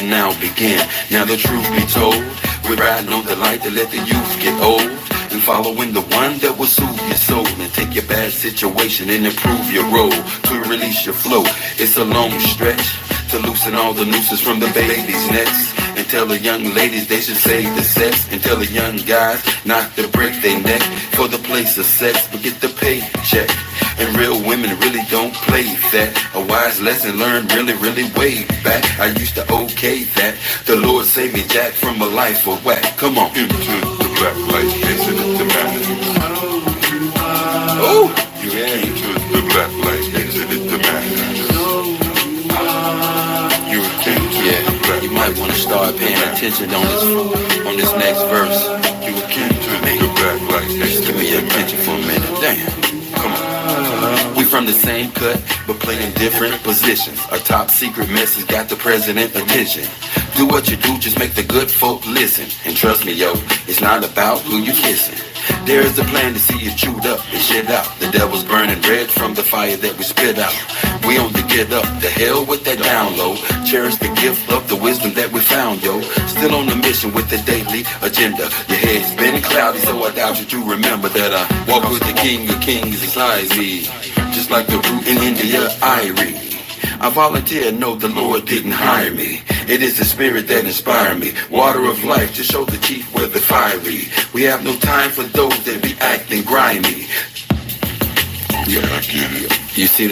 can now begin. Now the truth be told, we're riding on the light to let the youth get old, and following the one that will soothe your soul and take your bad situation and improve your role to release your flow. It's a long stretch to loosen all the nooses from the baby's necks, and tell the young ladies they should save the sex, and tell the young guys not to break their neck for the place of sex, but get the paycheck. And real women really don't play that. A wise lesson learned really, really way back. I used to okay that. The Lord saved me, Jack, from a life of whack. Come on. Into the black light, incident to man. Oh! Yeah. Into the black light, incident to man. You're king to the black light. You might want to start paying attention on this next verse. You were king to the black light. Just give me your attention for a minute. Damn. Come on. We from the same cut, but playing different positions. A top secret message got the president's attention. Do what you do, just make the good folk listen. And trust me, yo, it's not about who you kissing. There is a plan to see you chewed up and shit out. The devil's burning red from the fire that we spit out. We on the get up, the hell with that down low. Cherish the gift of the wisdom that we found, yo. Still on the mission with the daily agenda. Your head's been cloudy, so I doubt that you remember that I walk with the king of kings inside me. Just like the root in India, I read. I volunteer, know the Lord didn't hire me. It is the spirit that inspired me. Water of life to show the chief where the fiery. We have no time for those that be acting grimy. Yeah, I get it. You see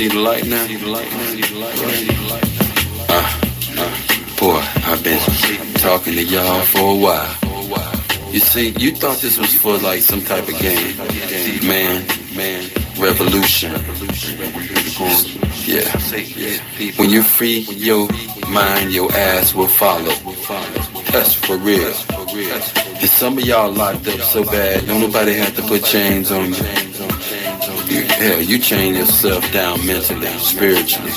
the light now? See the light now? Boy, I've been talking to y'all for a while. You see, you thought this was for like some type of game. Man, revolution. Yeah. When you free your mind, your ass will follow. That's for real. And some of y'all locked up so bad, don't nobody have to put chains on you. Hell, you chain yourself down mentally, spiritually.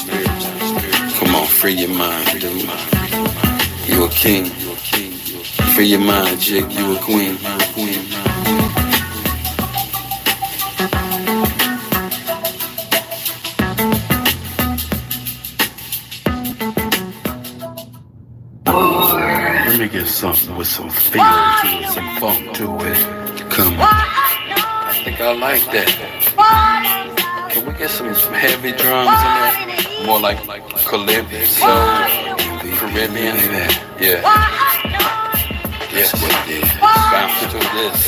Come on, free your mind, dude. You a king. Free your mind, chick. You a queen. Let me get something with some feel to it, some funk to it. Come on. I think I like that. Can we get some heavy drums in there? More like Calypso, Caribbean. Yeah. Yes, what it is. Bounce to this.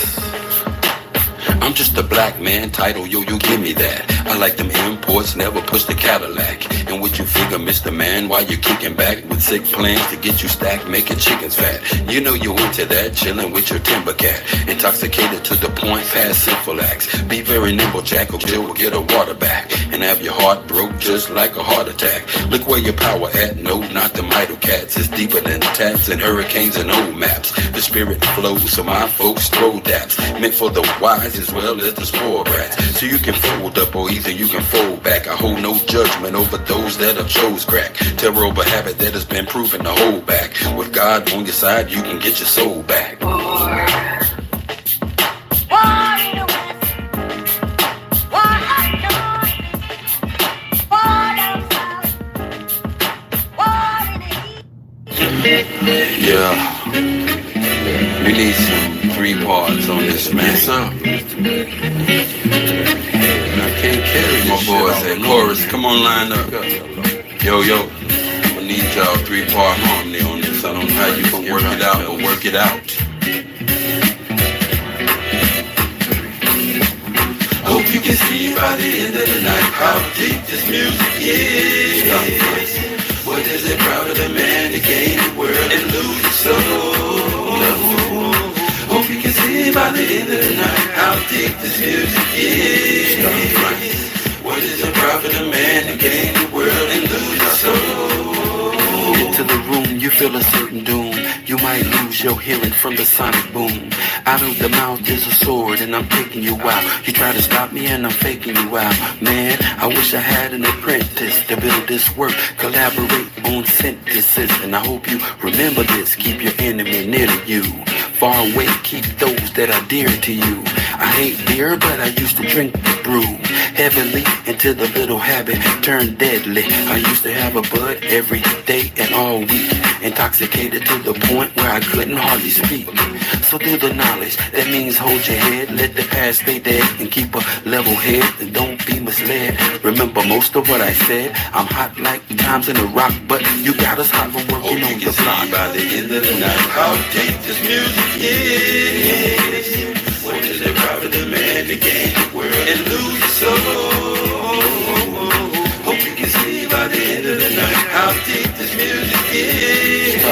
I'm just a black man, title, yo, you give me that. I like them imports, never push the Cadillac. And what you figure, Mr. Man, while you kicking back with sick plans to get you stacked, making chickens fat. You know you into that, chilling with your timber cat. Intoxicated to the point, past sinful acts. Be very nimble, Jack, or Jill will get a water back. And have your heart broke just like a heart attack. Look where your power at, no, not the Midal cats. It's deeper than taps and hurricanes and old maps. The spirit flows, so my folks throw daps. Meant for the wise as well as the spoiled brats. So you can fold up or either you can fold back. I hold no judgment over those that have chose crack. Terror over habit that has been proven to hold back. With God on your side, you can get your soul back. Yeah, we need some 3 parts on this, man. Yes, sir. I can't carry my boys at chorus. Come on, line up. Yo, I need y'all 3-part harmony on this. I don't know how you can work it out, but work it out. Hope you can see by the end of the night how deep this music is. What is it proud of the man to gain the world and lose his soul? Hope you can see by the end of the night how deep this music is. What is it proud of the man to gain the world and lose his soul? Into the room, you feel a certain doom. You might lose your hearing from the sonic boom. Out of the mouth is a sword and I'm taking you out. You try to stop me and I'm faking you out. Man, I wish I had an apprentice to build this work. Collaborate on synthesis. And I hope you remember this. Keep your enemy near to you. Far away, keep those that are dear to you. I hate beer, but I used to drink the brew. heavily into the little habit, turned deadly. I used to have a bud every day and all week, intoxicated to the point where I couldn't hardly speak. So do the knowledge, that means hold your head, let the past stay dead, and keep a level head, and don't be misled. Remember most of what I said, I'm hot like times in a rock, but you got us hot from working on the block. By the end of the night, how deep this music is. What does it profit the man to gain the world and lose his soul? Hope you can see by the end of the night how deep this music is.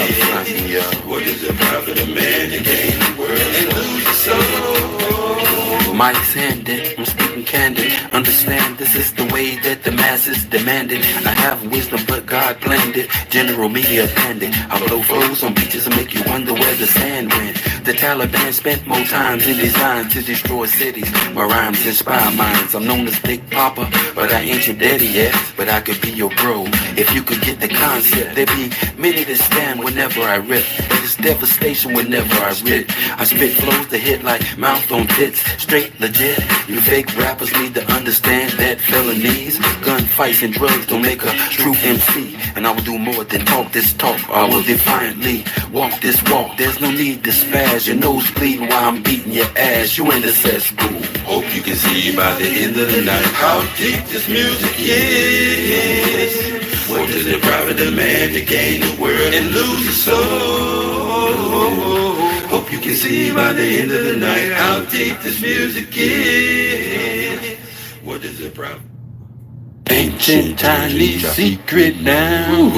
What does it profit a man to gain the world and lose his soul? Mike's handed, I'm speaking candid. Understand this is the way that the masses demanded. I have wisdom, but God planned it. General media panned it. I blow flows on beaches and make you wonder where the sand went. The Taliban spent more times in design to destroy cities. My rhymes inspire minds. I'm known as Big Papa, but I ain't your daddy yet. But I could be your bro if you could get the concept. There be many that stand whenever I rip, but it's devastation whenever I rip. I spit flows that hit like mouth on tits, straight legit. You fake rappers need to understand that felonies, gunfights and drugs don't make a true MC. And I will do more than talk this talk. I will defiantly walk this walk. There's no need to spaz. Your nose bleeding while I'm beating your ass. You in the cesspool. Hope you can see by the end of the night how deep this music is. What does it profit the man to gain the world and lose his soul? Hope you can see by the end of the night how deep this music is. What does it profit? Ancient tiny secret now.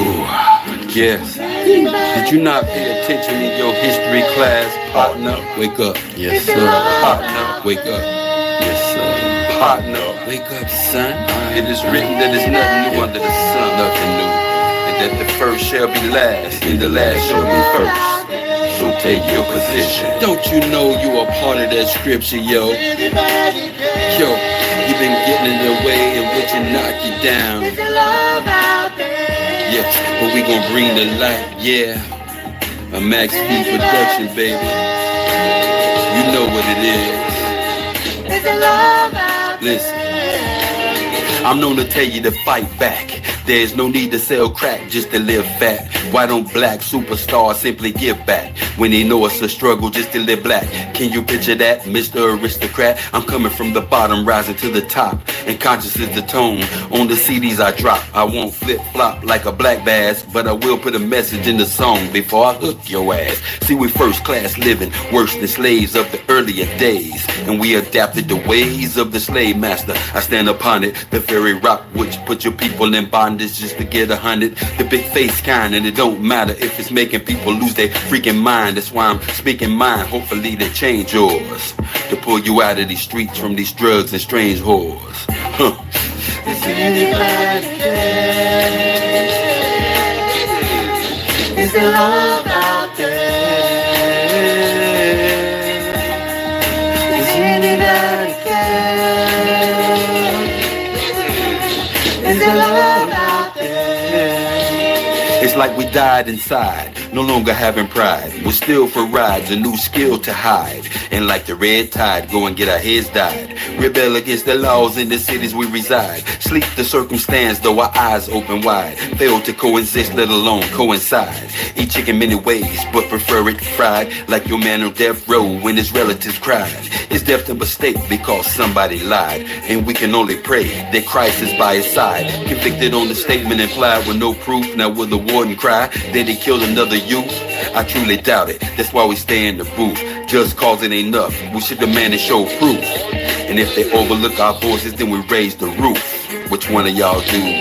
Yes. Did you not pay attention in your history class, partner? Wake up. Yes, sir. Partner, wake up. Yes, sir. Partner, wake up, son. It is written that there's nothing new under the sun, nothing new. And that the first shall be last, and the last shall be first. So take your position. Don't you know you are part of that scripture, yo? Yo, you've been getting in the way and which will knock you down. Yeah, but we gon' bring the light, yeah. A Max P production, baby. You know what it is. Listen, I'm known to tell you to fight back. There's no need to sell crack just to live fat. Why don't black superstars simply give back when they know it's a struggle just to live black? Can you picture that, Mr. Aristocrat? I'm coming from the bottom, rising to the top, and conscious is the tone on the CDs I drop. I won't flip-flop like a black bass, but I will put a message in the song before I hook your ass. See, we first class living, worse than slaves of the earlier days, and we adapted the ways of the slave master. I stand upon it, the very rock which put your people in bondage just to get 100. The big face kind, and it don't matter if it's making people lose their freaking mind. That's why I'm speaking mine, hopefully to change yours, to pull you out of these streets from these drugs and strange whores. Huh. Is anybody there? Is there love out there? Is anybody care? Is there love out there? It's like we died inside, no longer having pride. We're still for rides, a new skill to hide. And like the red tide, go and get our heads dyed. Rebel against the laws in the cities we reside. Sleep the circumstance, though our eyes open wide. Fail to coexist, let alone coincide. Eat chicken many ways, but prefer it fried. Like your man on death row when his relatives cried. Is death a mistake because somebody lied? And we can only pray that Christ is by his side. Convicted on the statement implied with no proof. Now will the warden cry that he killed another youth? I truly doubt it, that's why we stay in the booth. Just cause it ain't enough, we should demand and show proof. And if they overlook our voices, then we raise the roof. Which one of y'all do?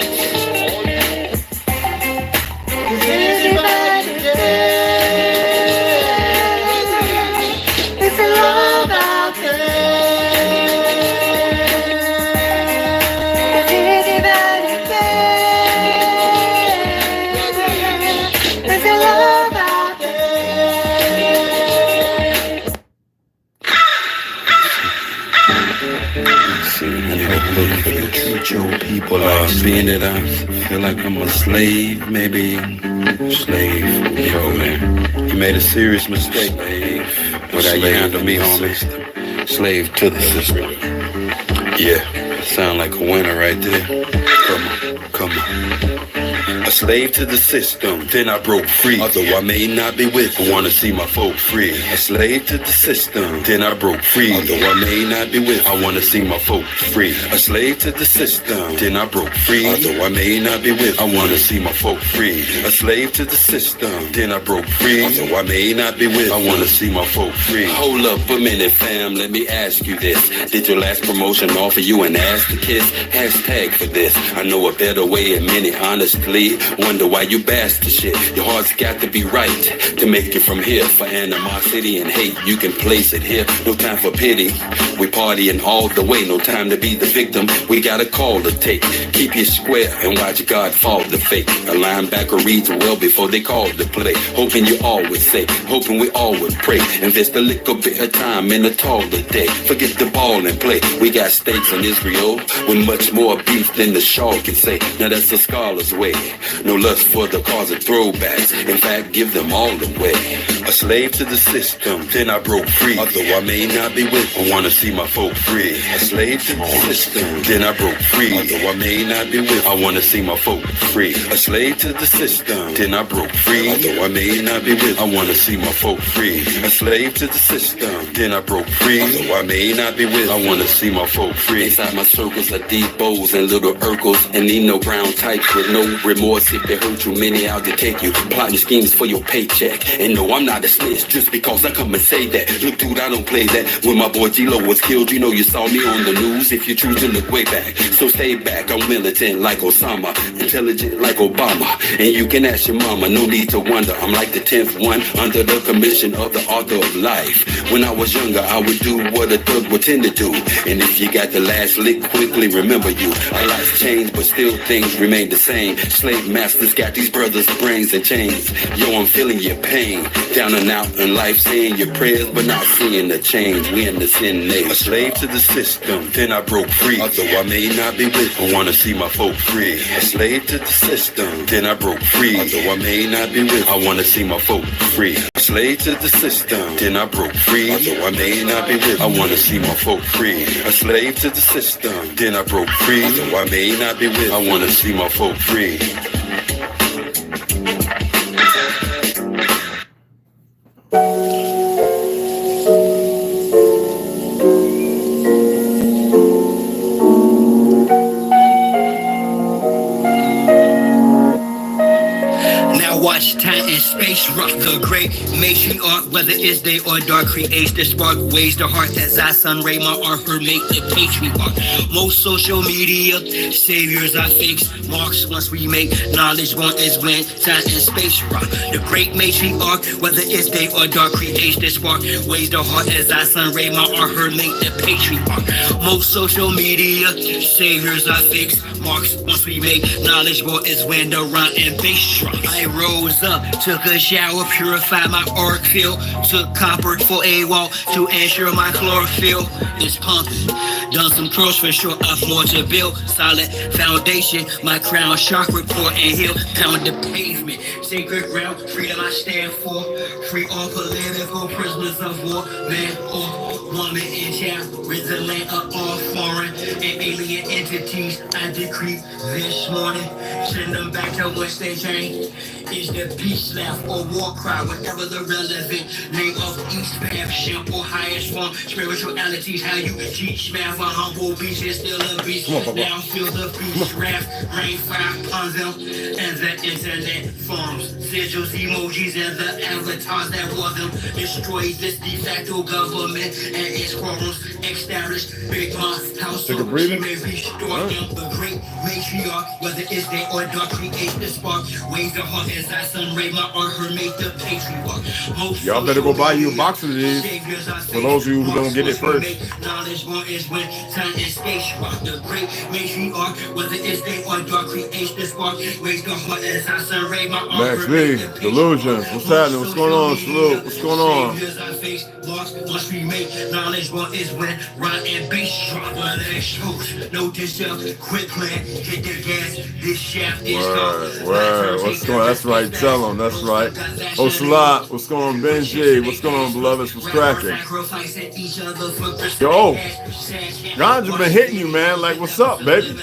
Your people like being that I feel like I'm a slave, maybe slave. Yo, man, you made a serious mistake, but how you handle me, homie. Slave to the system. Yeah. Sound like a winner right there. Come on, come on. A slave to the system, then I broke free. Although I may not be with, I wanna see my folk free. A slave to the system, then I broke free. Although I may not be with, I wanna see my folk free. A slave to the system, then I broke free. Although I may not be with, I wanna see my folk free. A slave to the system, then I broke free. Although I may not be with, I wanna see my folk free. Hold up a minute, fam, let me ask you this. Did your last promotion offer you an ass to kiss? Hashtag for this. I know a better way and many honestly wonder why you bastard shit. Your heart's got to be right to make it from here. For animosity and hate, you can place it here. No time for pity. We partying all the way. No time to be the victim. We got a call to take. Keep your square and watch God fall the fake. A linebacker reads well before they call the play. Hoping you all would say, hoping we all would pray. Invest a little bit of time in a taller day. Forget the ball and play. We got stakes in Israel with much more beef than the Shaw can say. Now that's the scholar's way. No lust for the cause of throwbacks. In fact, give them all away. A slave to the system, then I broke free. Although I may not be with, I wanna see my folk free. A slave to the system, then I broke free. Although I may not be with, I wanna see my folk free. A slave to the system, then I broke free. Although I may not be with, I wanna see my folk free. A slave to the system, then I broke free. Although I may not be with, I wanna see my folk free. Inside my circles are deep bows and little Urkels, and need no brown types with no remorse if they hurt you. Many out to take you, plotting schemes for your paycheck. And no, I'm not a snitch just because I come and say that. Look, dude, I don't play that. When my boy G-Lo was killed, you know you saw me on the news. If you choose to look way back, so stay back. I'm militant like Osama, intelligent like Obama, and you can ask your mama. No need to wonder. I'm like the 10th one under the commission of the author of life. When I was younger, I would do what a thug would tend to do. And if you got the last lick, quickly remember you. A lot's changed, but still things remain the same. Slave masters got these brothers' brains and chains. Yo, I'm feeling your pain. Down and out in life, saying your prayers, but not seeing the change. We in the sin name. A slave to the system, then I broke free. Although I may not be with, I wanna see my folk free. A slave to the system, then I broke free. Although I may not be with, I wanna see my folk free. A slave to the system, then I broke free. Although I may not be with, I wanna see my folk free. A slave to the system, then I broke free. Although I may not be with, I wanna see my folk free. Watch time and space rock the great matriarch, whether it's day or dark, creates the spark, ways the heart as I sun ray my art, her make the patriarch. Most social media saviors are fakes, marks once we make knowledge one is when time and space rock. The great matriarch, whether it's day or dark, creates the spark, ways the heart as I sun ray my art, her make the patriarch. Most social media saviors are fakes, marks once we make knowledge one is when the rhyme and bass drop. I rose up, took a shower, purified my auric field, took copper for a walk to ensure my chlorophyll is pumping. Done some curls for sure, I've more to build. Solid foundation, my crown chakra core and hill. Pound the pavement, sacred ground, freedom I stand for. Free all political prisoners of war, man or woman and child. Rid the land of all foreign and alien entities. I decree this morning, send them back to which they came. Is the peace laugh or war cry, whatever the relevant name of each path, ship or highest form, spiritualities, how you teach math, a humble beach is still a beach. Now feel the beach raft, rain fire upon them, and the internet forms, sigils, emojis, and the avatars that wore them. Destroy this de facto government and its quarrels, establish big month household, may restore them. The great matriarch, whether it's day or dark, create the spark, ways the heart as I sun ray my art, her make the patriarch. Y'all better go buy you a box of these for those of you who don't get it first. Knowledge one is when time and space rock. The great matriarch, whether it's day or dark, creates the spark, ways the heart as I sun ray my art. Max V, Delusions, what's happening? What's going on, Salute? What's going on? Once we make knowledge one is when rhyme and bass drop. No disrupt, quit plan, hit the gas. This shaft is word. What's going on? That's right. Tell them. That's right. right? Oh, Salat, what's going on, Benji? What's going on, beloveds? What's cracking? Yo, Ganja been hitting you, man. Like, what's up, baby?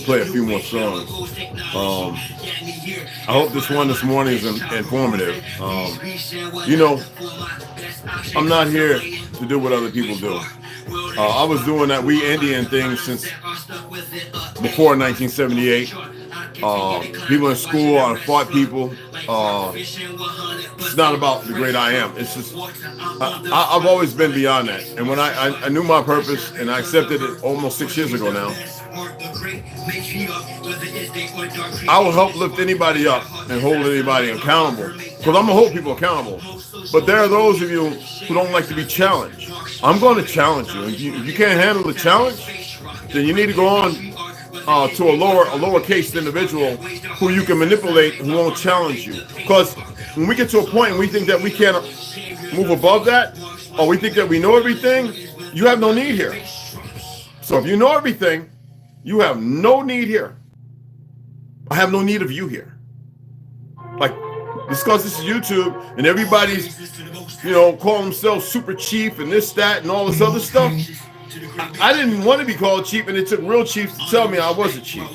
Play a few more songs. I hope this one this morning is informative. You know, I'm not here to do what other people do. I was doing that We Indian thing since before 1978. People in school, I fought people. It's not about the great I am. It's just, I've always been beyond that. And when I knew my purpose and I accepted it almost 6 years ago now, I will help lift anybody up and hold anybody accountable. Because I'm going to hold people accountable. But there are those of you who don't like to be challenged. I'm going to challenge you. If you can't handle the challenge, then you need to go on to a lowercase individual who you can manipulate, who won't challenge you. Because when we get to a point and we think that we can't move above that, or we think that we know everything, you have no need here. So if you know everything, you have no need here. I have no need of you here. Like, because this is YouTube and everybody's, you know, calling themselves super chief and this, that, and all this other stuff. I didn't want to be called chief, and it took real chiefs to tell me I was a chief.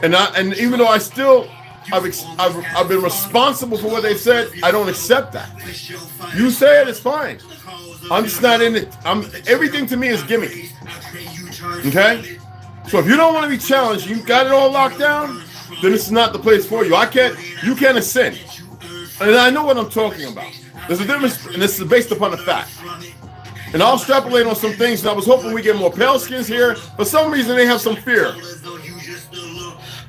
And even though I've been responsible for what they said, I don't accept that. You say it, it's fine. I'm just not in it. Everything to me is gimmicky. Okay? So if you don't want to be challenged, you got it all locked down, then this is not the place for you. You can't ascend. And I know what I'm talking about. There's a difference, and this is based upon a fact. And I'll extrapolate on some things, and I was hoping we get more pale skins here. For some reason, they have some fear.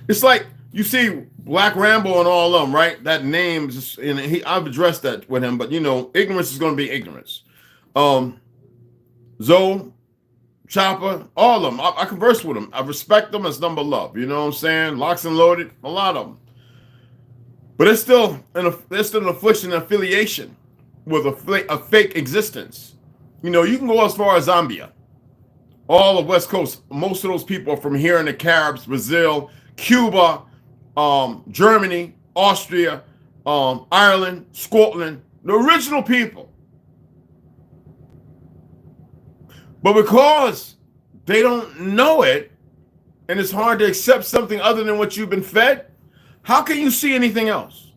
It's like, you see Black Rambo and all of them, right? That name, just, and I've addressed that with him, but you know, ignorance is going to be ignorance. Zoe, Chopper, all of them. I converse with them. I respect them as number love. You know what I'm saying? Locks and Loaded, a lot of them. But it's still an affliction and affiliation with a fake existence. You know, you can go as far as Zambia. All of West Coast, most of those people are from here in the Caribs, Brazil, Cuba, Germany, Austria, Ireland, Scotland, the original people. But because they don't know it, and it's hard to accept something other than what you've been fed, how can you see anything else?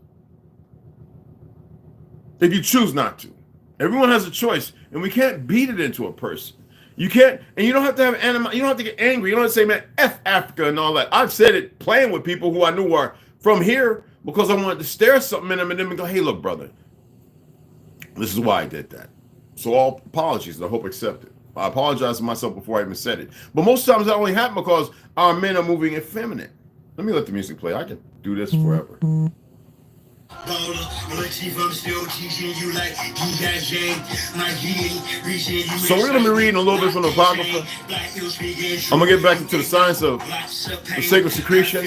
If you choose not to. Everyone has a choice, and we can't beat it into a person. You can't, and you don't have to have you don't have to get angry. You don't have to say, man, F Africa and all that. I've said it playing with people who I knew were from here because I wanted to stare something in them and then go, hey, look, brother, this is why I did that. So all apologies, and I hope accepted. I apologize to myself before I even said it. But most times that only happens because our men are moving effeminate. Let me let the music play. I can do this forever. So we're going to be reading a little bit from the Apocrypha. I'm going to get back into the science of the sacred secretion.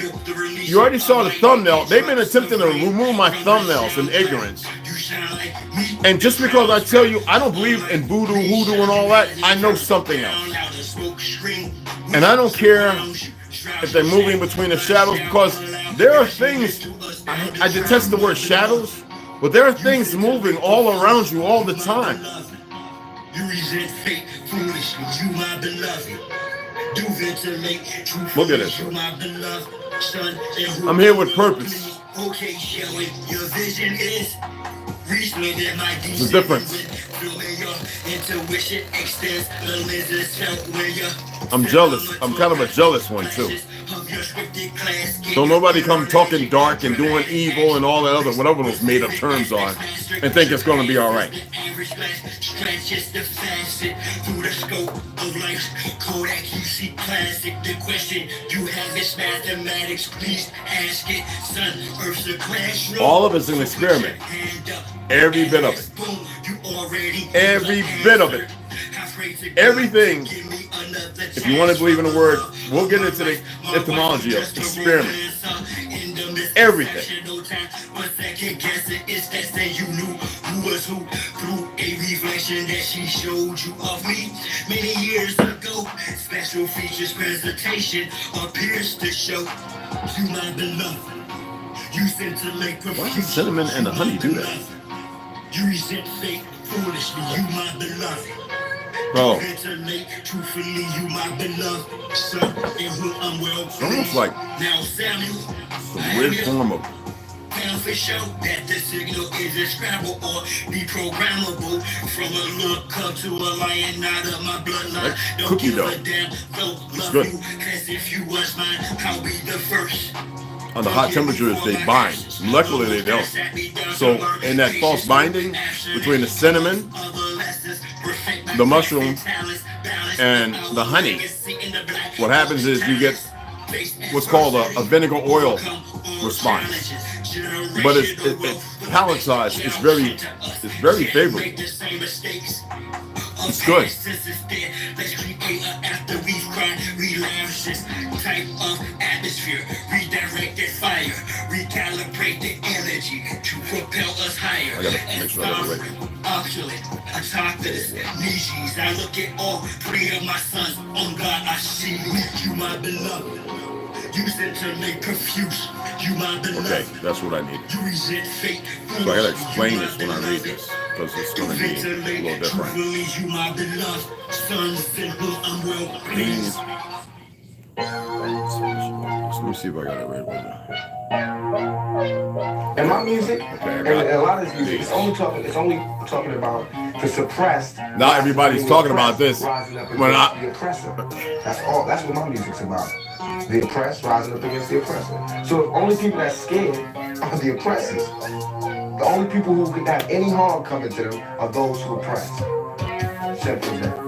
You already saw the thumbnail. They've been attempting to remove my thumbnails in ignorance. And just because I tell you I don't believe in voodoo, hoodoo, and all that, I know something else. And I don't care if they're moving between the shadows, because there are things, I detest the word shadows, but there are things moving all around you all the time. Look at this. I'm here with purpose. There's a difference. I'm jealous. I'm kind of a jealous one too. Don't nobody come talking dark and doing evil and all that other, whatever those made up terms are, and think it's going to be all right. All of it's an experiment. Every bit of it. Every bit of it. Everything. If you want to believe in the word, we'll get into the etymology of experiment. Everything. can guess it. It's that say you knew who was who through a reflection that she showed you of me many years ago. Special features presentation appears to show you my beloved. You scintillate profusely. Why does cinnamon and the honey do that? You resent fate foolishly. You my beloved. Bro, Truthfully, you my beloved son, in whom I'm well pleased. it's almost like now Samuel, some weird form of found for show that the signal is a scramble or be programmable from a look up to a lion out of my bloodline. Like Don't cookie give dough. a damn, don't love good. you, cause if you was mine, I'll be the first. under hot temperatures, they bind. Molecularly, they don't. So in that false binding between the cinnamon, the mushroom, and the honey, what happens is you get what's called a vinegar oil response. But it's palate size. It's very favorable. It's good. Type of atmosphere, redirected fire, recalibrate the energy to propel us higher. I gotta make sure I got it ready. Actually, I talk to this Nishis. I look at all three of my sons. On God, I see you, my beloved. You scintillate profuse. You, my beloved. Okay, that's what I need. You resent fate. So I gotta explain this when I read this, because it's gonna be a little different. You, my beloved. Sons in whom I'm well pleased. So let me see if I got it right with And my music, Okay, I and got it. a lot of this music, it's only talking about the suppressed. Not everybody's talking about this. Rising up When against the oppressor. That's all. That's what my music's about. The oppressed rising up against the oppressor. So the only people that's scared are the oppressors. The only people who can have any harm coming to them are those who oppress. Simple as that.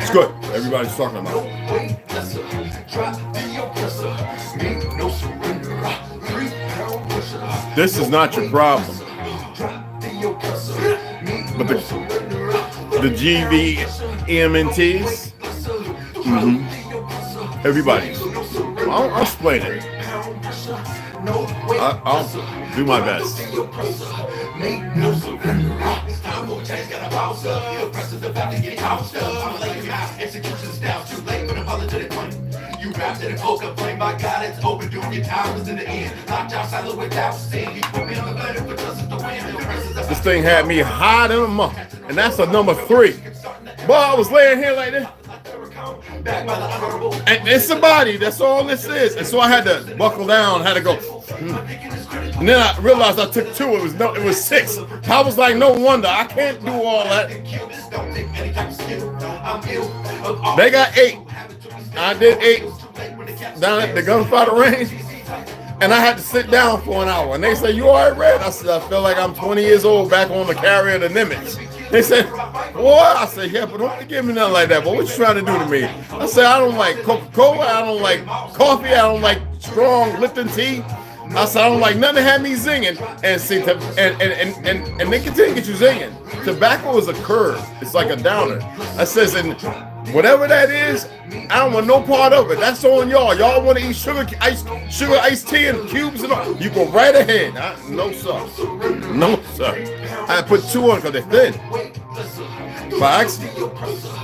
It's good. Everybody's talking about it. This is not your problem. But the GVMNTs, everybody's. I'll explain it. I'll do my best. You rapped it and spoke up, blame my God, it's overdue. Your time was in the end. Locked out, silent without sin. You put me on the better, but doesn't the wind. This thing had me hot in a month, and that's a number 3. Boy, I was laying here like this. And it's a body, that's all this is. And so I had to buckle down, had to go. And then I realized I took 2, it was 6. I was like, no wonder, I can't do all that. They got 8. I did 8 down at the gunfighter range. And I had to sit down for an hour. And they said, you all right, Red? I said, I feel like I'm 20 years old back on the carrier of the Nimitz. They said, what? I said, yeah, but don't give me nothing like that. But what you trying to do to me? I said, I don't like Coca-Cola. I don't like coffee. I don't like strong Lipton tea. I said, I don't like nothing that had me zinging. And see, and nicotine gets you zinging. Tobacco is a curve. It's like a downer. I says, and whatever that is, I don't want no part of it. That's on y'all. Y'all want to eat sugar iced tea and cubes and all. You go right ahead. No, sir. No, sir. I put 2 on because they're thin. By accident.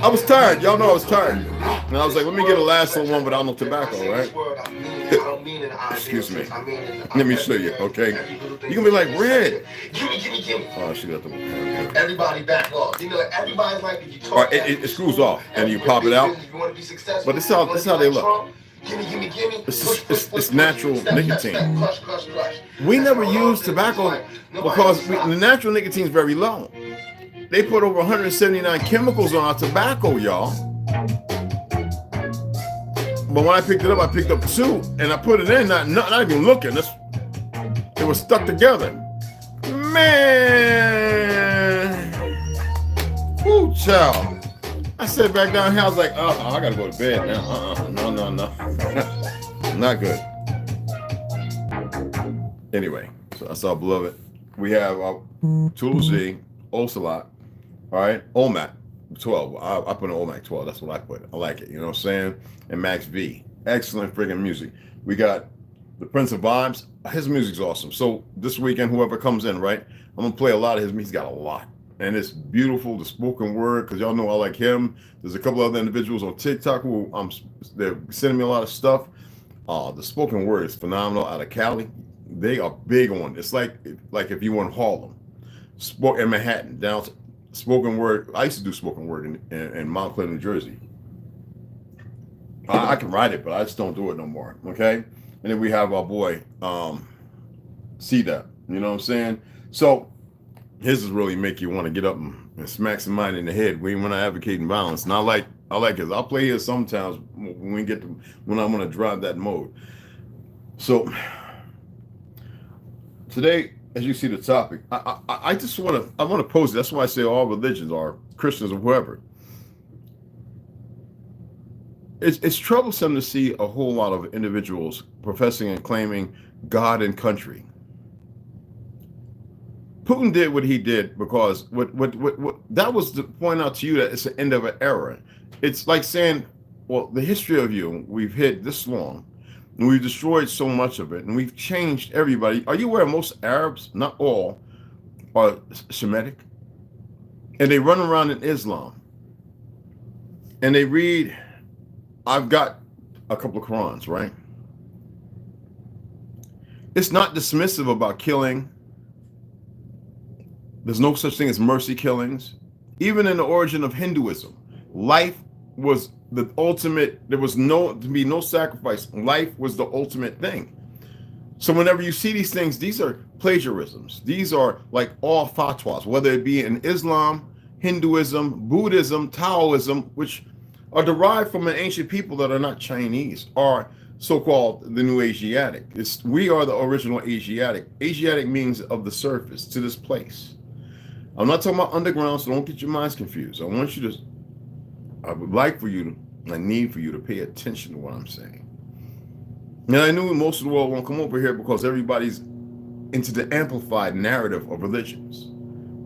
I was tired. Y'all know I was tired. And I was like, let me get a last one without no tobacco, right? Excuse me. Let me show you, okay? You can be like, Red. Oh, she got the... Everybody back off. You know, everybody's like, if you talk. All right, it screws off, and you pop it out. But this how they look. It's natural nicotine. We never use tobacco because the natural nicotine is very low. They put over 179 chemicals on our tobacco, y'all. But when I picked it up, I picked up 2, and I put it in, not even looking. It was stuck together. Man, whoo, child. I sat back down here. I was like, I gotta go to bed now. No, not good. Anyway, so that's our beloved. We have our ToLU'S, Ocelot, all right, OMAC 12. I put an OMAC 12. That's what I put. I like it. You know what I'm saying? And Max V. Excellent friggin' music. We got the Prince of Vibes. His music's awesome. So this weekend, whoever comes in, right, I'm gonna play a lot of his music. He's got a lot, and it's beautiful. The spoken word, because y'all know I like him. There's a couple other individuals on TikTok who they're sending me a lot of stuff. The spoken word is phenomenal out of Cali. They are big on. It's like if you were in Harlem, in Manhattan, down spoken word. I used to do spoken word in Montclair, New Jersey. I can write it, but I just don't do it no more. Okay. And then we have our boy, C-Dep. You know what I'm saying? So his is really make you want to get up and smack somebody in the head. We ain't want to advocating violence. And I like his. I'll play his sometimes when I'm gonna drive that mode. So today, as you see the topic, I just want to pose it. That's why I say all religions are Christians or whoever. It's troublesome to see a whole lot of individuals professing and claiming God and country. Putin did what he did because what that was to point out to you that it's the end of an era. It's like saying, well, the history of you, we've hid this long, and we've destroyed so much of it, and we've changed everybody. Are you aware most Arabs, not all, are Semitic? And they run around in Islam, and they read. I've got a couple of Qurans, right? It's not dismissive about killing. There's no such thing as mercy killings. Even in the origin of Hinduism, life was the ultimate. There was to be no sacrifice. Life was the ultimate thing. So whenever you see these things, these are plagiarisms. These are like all fatwas, whether it be in Islam, Hinduism, Buddhism, Taoism, which are derived from an ancient people that are not Chinese, are so-called the New Asiatic. We are the original Asiatic. Asiatic means of the surface, to this place. I'm not talking about underground, so don't get your minds confused. I need for you to pay attention to what I'm saying. And I knew most of the world won't come over here because everybody's into the amplified narrative of religions.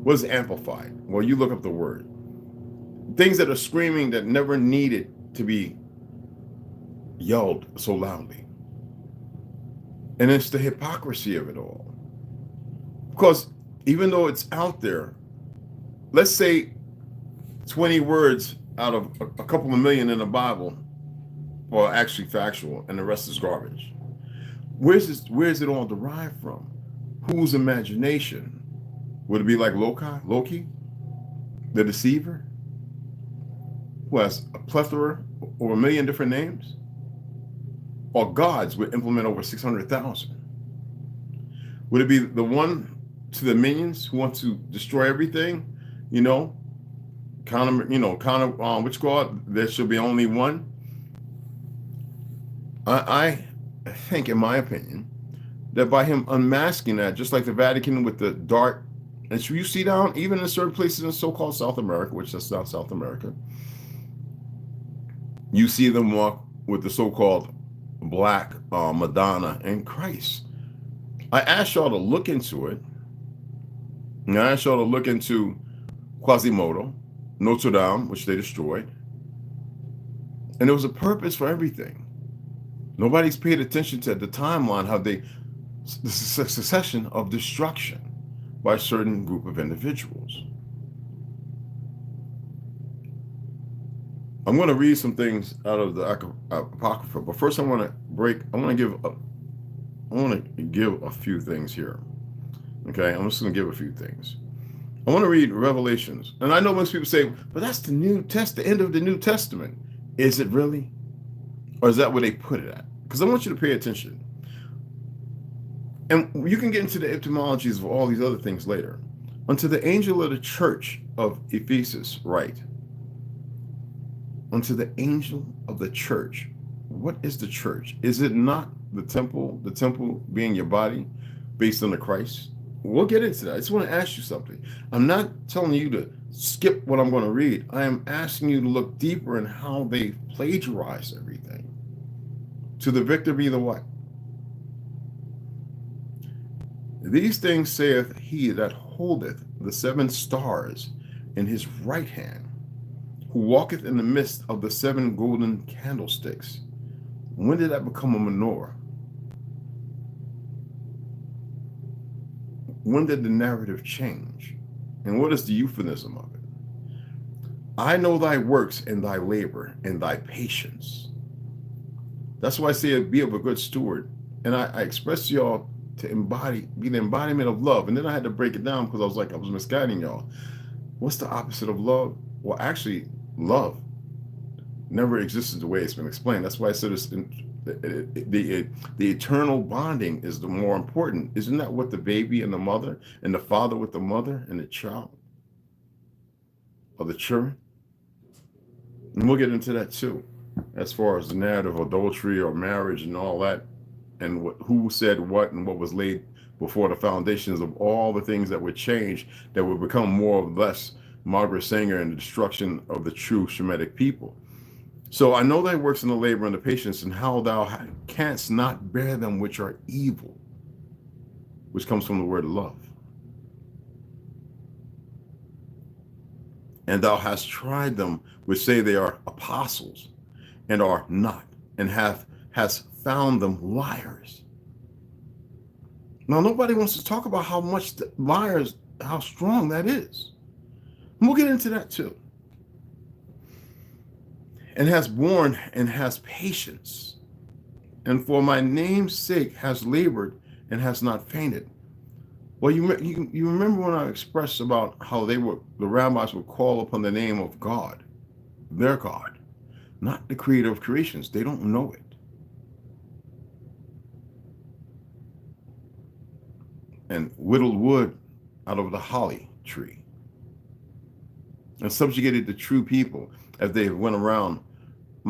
What is amplified? Well, you look up the word. Things that are screaming that never needed to be yelled so loudly. And it's the hypocrisy of it all. Because even though it's out there, let's say 20 words out of a couple of million in the Bible are actually factual and the rest is garbage. Where's it all derived from? Whose imagination? Would it be like Loki, the deceiver? Who has a plethora or a million different names? Or gods would implement over 600,000? Would it be the one to the minions who want to destroy everything? Which God? There should be only one. I think, in my opinion, that by him unmasking that, just like the Vatican with the dark, and so you see down even in certain places in so-called South America, which is not South America, you see them walk with the so-called black Madonna and Christ. I asked y'all to look into it. And I asked y'all to look into Quasimodo, Notre Dame, which they destroyed. And there was a purpose for everything. Nobody's paid attention to the timeline, how the succession of destruction by a certain group of individuals. I'm going to read some things out of the Apocrypha, but first I want to give a few things here. Okay, I'm just going to give a few things. I want to read Revelations. And I know most people say, but that's the end of the New Testament. Is it really? Or is that where they put it at? Because I want you to pay attention. And you can get into the etymologies of all these other things later. Unto the angel of the church of Ephesus write. Unto the angel of the church. What is the church? Is it not the temple being your body based on the Christ? We'll get into that. I just want to ask you something. I'm not telling you to skip what I'm going to read. I am asking you to look deeper in how they plagiarize everything. To the victor be the what? These things saith he that holdeth the 7 stars in his right hand, who walketh in the midst of the 7 golden candlesticks. When did that become a menorah? when did the narrative change? And what is the euphemism of it? I know thy works and thy labor and thy patience. That's why I say be of a good steward. And I express to y'all to be the embodiment of love. And then I had to break it down because I was misguiding y'all. What's the opposite of love? Well, actually, love never existed the way it's been explained. That's why I said the eternal bonding is the more important. Isn't that what the baby and the mother and the father with the mother and the child or the children? And we'll get into that too, as far as the narrative of adultery or marriage and all that, and who said what and what was laid before the foundations of all the things that would change, that would become more or less Margaret Sanger and the destruction of the true Shemitic people. So I know thy works in the labor and the patience, and how thou canst not bear them which are evil, which comes from the word love. And thou hast tried them which say they are apostles and are not, and hast found them liars. Now, nobody wants to talk about how much liars, how strong that is. And we'll get into that too. And has borne and has patience, and for my name's sake has labored and has not fainted. Well, you remember when I expressed about how the rabbis would call upon the name of God, their God, not the creator of creations. They don't know it. And whittled wood out of the holly tree, and subjugated the true people as they went around.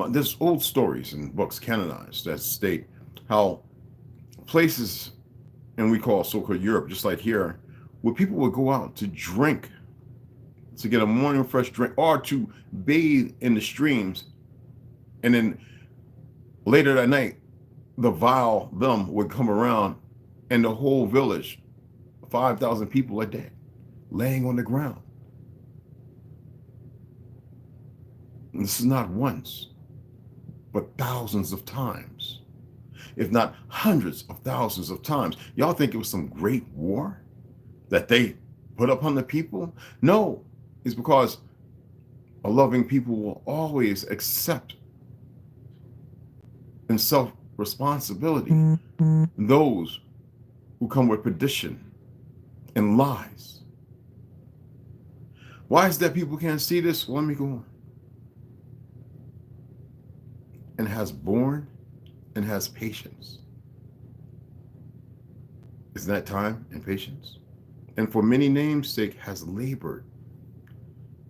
There's old stories and books canonized that state how places, and we call so-called Europe, just like here, where people would go out to drink, to get a morning fresh drink, or to bathe in the streams, and then later that night, the vile them would come around, and the whole village, 5,000 people are dead, laying on the ground. And this is not once, but thousands of times, if not hundreds of thousands of times. Y'all think it was some great war that they put upon the people? No, it's because a loving people will always accept and self-responsibility those who come with perdition and lies. Why is that people can't see this? Well, let me go on. And has borne and has patience. Isn't that time and patience? And for many names' sake has labored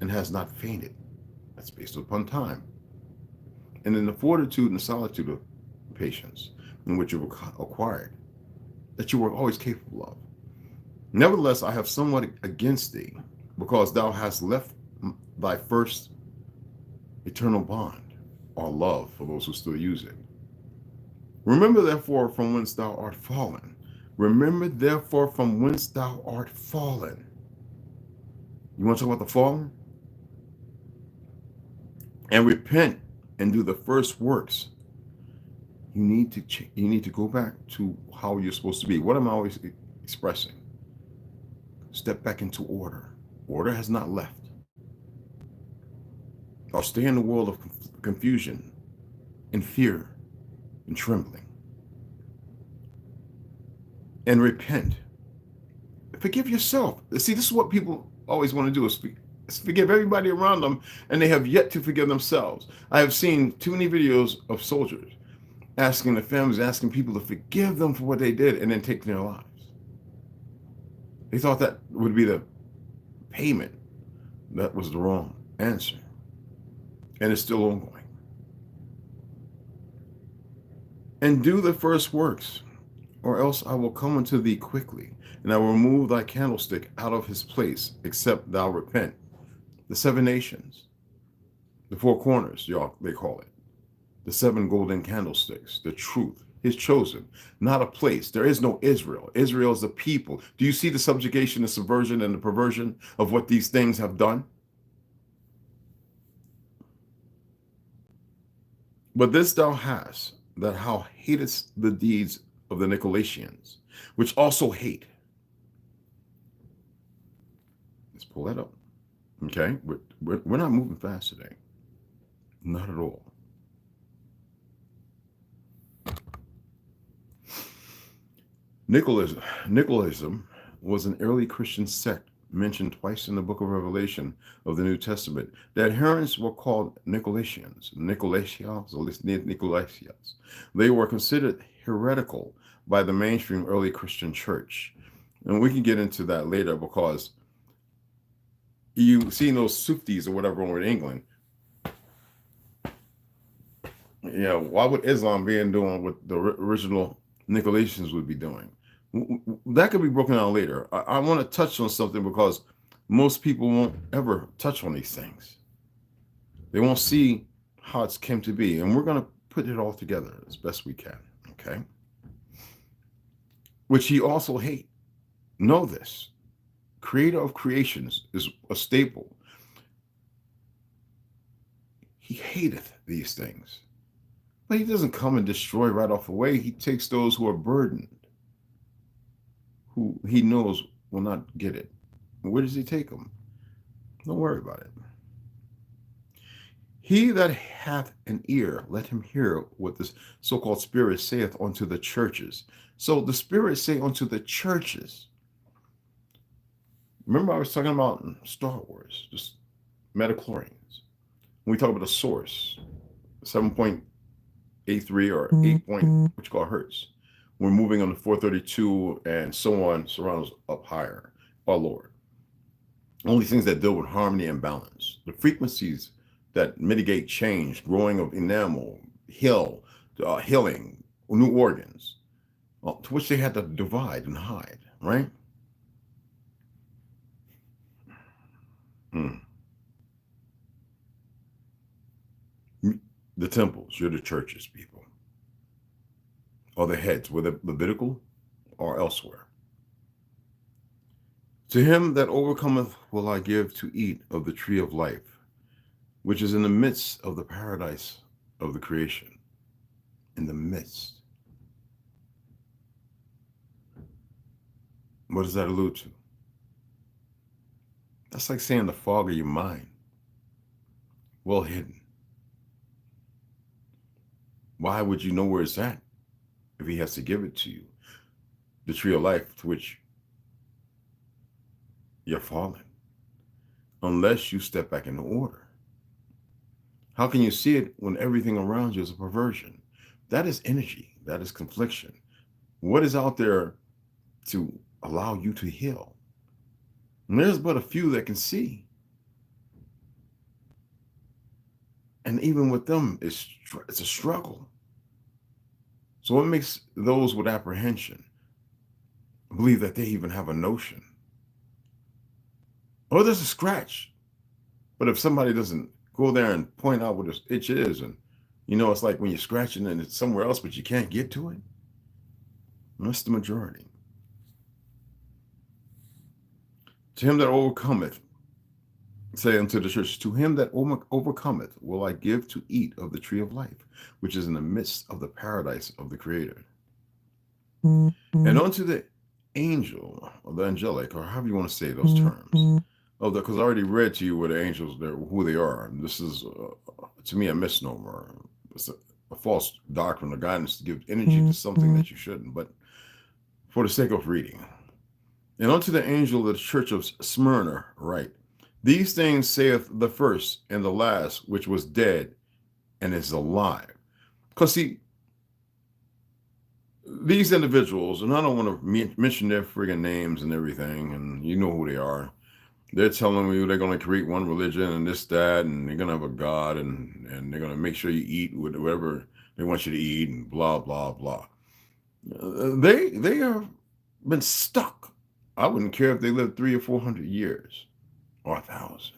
and has not fainted. That's based upon time. And in the fortitude and the solitude of patience in which you acquired, that you were always capable of. Nevertheless, I have somewhat against thee, because thou hast left thy first eternal bond, or love for those who still use it. Remember therefore from whence thou art fallen. Remember therefore from whence thou art fallen. You want to talk about the fallen? And repent and do the first works. You need to go back to how you're supposed to be. What am I always expressing? Step back into order. Order has not left. Or stay in the world of confusion and fear and trembling. And repent. Forgive yourself. See, this is what people always want to do, is forgive everybody around them, and they have yet to forgive themselves. I have seen too many videos of soldiers asking the families, asking people to forgive them for what they did, and then take their lives. They thought that would be the payment. That was the wrong answer. And it's still ongoing. And do the first works, or else I will come unto thee quickly, and I will remove thy candlestick out of his place, except thou repent. The 7 nations, the 4 corners, they call it. The 7 golden candlesticks, the truth, his chosen, not a place. There is no Israel. Israel is the people. Do you see the subjugation, the subversion, and the perversion of what these things have done? But this thou hast, that thou hatest the deeds of the Nicolaitans, which also hate. pull that up. Okay, we're not moving fast today. Not at all. Nicolaism was an early Christian sect mentioned twice in the book of Revelation of the New Testament. The adherents were called Nicolaitans. They were considered heretical by the mainstream early Christian church. And we can get into that later because you see those Sufis or whatever over in England. Yeah, why would Islam be doing what the original Nicolaitans would be doing? That could be broken down later. I want to touch on something because most people won't ever touch on these things. They won't see how it's came to be. And we're going to put it all together as best we can. Okay. Which he also hate. Know this. Creator of creations is a staple. He hateth these things. But he doesn't come and destroy right off the way. He takes those who are burdened, who he knows will not get it. Where does he take them? Don't worry about it. He that hath an ear, let him hear what this so-called Spirit saith unto the churches. So the Spirit say unto the churches. Remember I was talking about Star Wars, just metachlorians. When we talk about the source, 7.83 or 8 point, what you call hertz. We're moving on to 432 and so on, surrounds up higher or lower. Only things that deal with harmony and balance. The frequencies that mitigate change, growing of enamel, healing, new organs, to which they had to divide and hide, right? The temples, you're the churches, people. Or the heads, whether Levitical or elsewhere. To him that overcometh will I give to eat of the tree of life, which is in the midst of the paradise of the creation. In the midst. What does that allude to? That's like saying the fog of your mind. Well hidden. Why would you know where it's at if he has to give it to you? The tree of life to which you're falling. Unless you step back into order. How can you see it when everything around you is a perversion? That is energy. That is confliction. What is out there to allow you to heal? And there's but a few that can see. And even with them, it's a struggle. So what makes those with apprehension believe that they even have a notion? Oh, there's a scratch. But if somebody doesn't go there and point out what this itch is, and you know, it's like when you're scratching and it's somewhere else, but you can't get to it. That's the majority. To him that overcometh, say unto the church, to him that overcometh will I give to eat of the tree of life, which is in the midst of the paradise of the Creator. And unto the angel, or the angelic, or however you want to say those terms, because I already read to you what the angels, who they are. And this is, to me, a misnomer. It's a false doctrine or guidance to give energy to something that you shouldn't, but for the sake of reading. And unto the angel of the church of Smyrna write, these things saith the first and the last, which was dead and is alive. Because see, these individuals, and I don't want to mention their friggin' names and everything, and you know who they are. They're telling you they're going to create one religion and this, that, and they're going to have a God, and they're going to make sure you eat whatever they want you to eat, and blah, blah, blah. They have been stuck. I wouldn't care if they lived 300 or 400 years. Or 1,000.